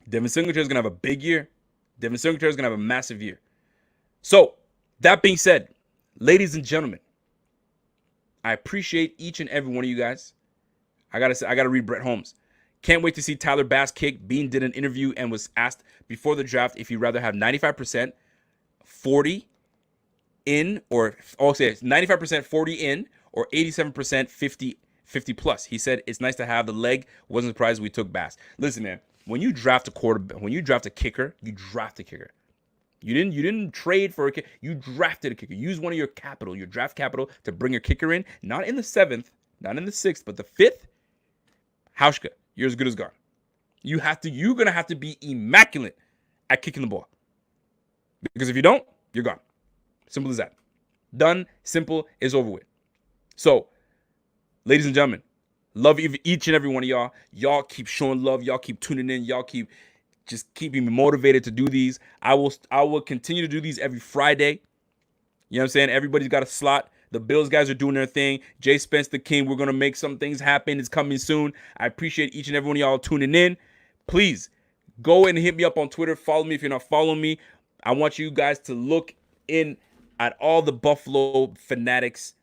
Devin Singletary is going to have a big year. Devin Singletary is going to have a massive year. So, that being said, ladies and gentlemen, I appreciate each and every one of you guys. I gotta read Brett Holmes. Can't wait to see Tyler Bass kick. Bean did an interview and was asked before the draft if he'd rather have 95%, 40 in, or say 95% 40 in, or 87% 50 plus. He said it's nice to have the leg. Wasn't surprised we took Bass. Listen, man, when you draft a quarterback, when you draft a kicker, you draft a kicker. You didn't trade for a kicker. You drafted a kicker. Use one of your capital, your draft capital, to bring your kicker in. Not in the 7th, not in the 6th, but the 5th. Hauschka, you're as good as gone. You're gonna have to be immaculate at kicking the ball. Because if you don't, you're gone. Simple as that. Done, simple, is over with. So, ladies and gentlemen, love each and every one of y'all. Y'all keep showing love. Y'all keep tuning in. Y'all keep just keeping me motivated to do these. I will continue to do these every Friday. You know what I'm saying? Everybody's got a slot. The Bills guys are doing their thing. Jay Spence the King, we're going to make some things happen. It's coming soon. I appreciate each and every one of y'all tuning in. Please, go and hit me up on Twitter. Follow me if you're not following me. I want you guys to look in at all the Buffalo Fanatics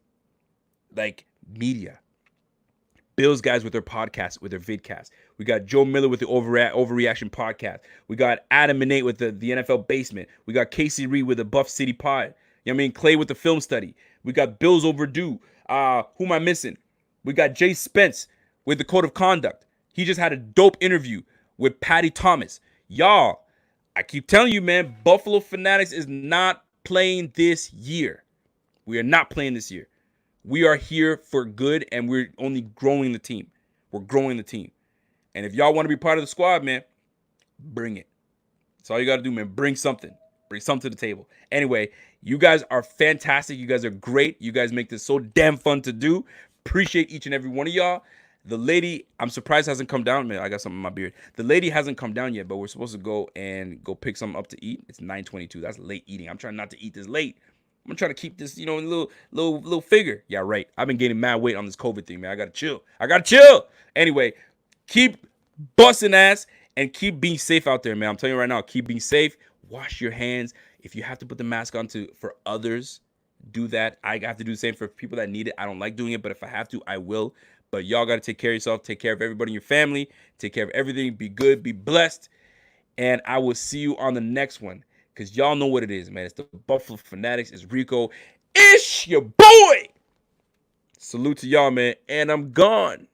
like media. Bills guys with their podcast, with their vidcast. We got Joe Miller with the Overreaction podcast. We got Adam and Nate with the NFL Basement. We got Casey Reed with the Buff City Pod. You know what I mean? Clay with the Film Study. We got Bills Overdue. Who am I missing? We got Jay Spence with the Code of Conduct. He just had a dope interview with Patty Thomas. Y'all, I keep telling you, man, Buffalo Fanatics is not playing this year. We are not playing this year. We are here for good, and we're only growing the team. We're growing the team. And if y'all want to be part of the squad, man, bring it. That's all you got to do, man. Bring something. Bring something to the table. Anyway, you guys are fantastic. You guys are great. You guys make this so damn fun to do. Appreciate each and every one of y'all. The lady, I'm surprised hasn't come down. Man, I got something in my beard. The lady hasn't come down yet, but we're supposed to go pick something up to eat. It's 9:22. That's late eating. I'm trying not to eat this late. I'm trying to keep this, you know, little figure. Yeah, right. I've been gaining mad weight on this COVID thing, man. I gotta chill. Anyway, keep busting ass and keep being safe out there, man. I'm telling you right now, keep being safe. Wash your hands. If you have to put the mask on for others, do that. I have to do the same for people that need it. I don't like doing it, but if I have to, I will. But y'all got to take care of yourself. Take care of everybody in your family. Take care of everything. Be good. Be blessed. And I will see you on the next one. Because y'all know what it is, man. It's the Buffalo Fanatics. It's Rico. It's your boy. Salute to y'all, man. And I'm gone.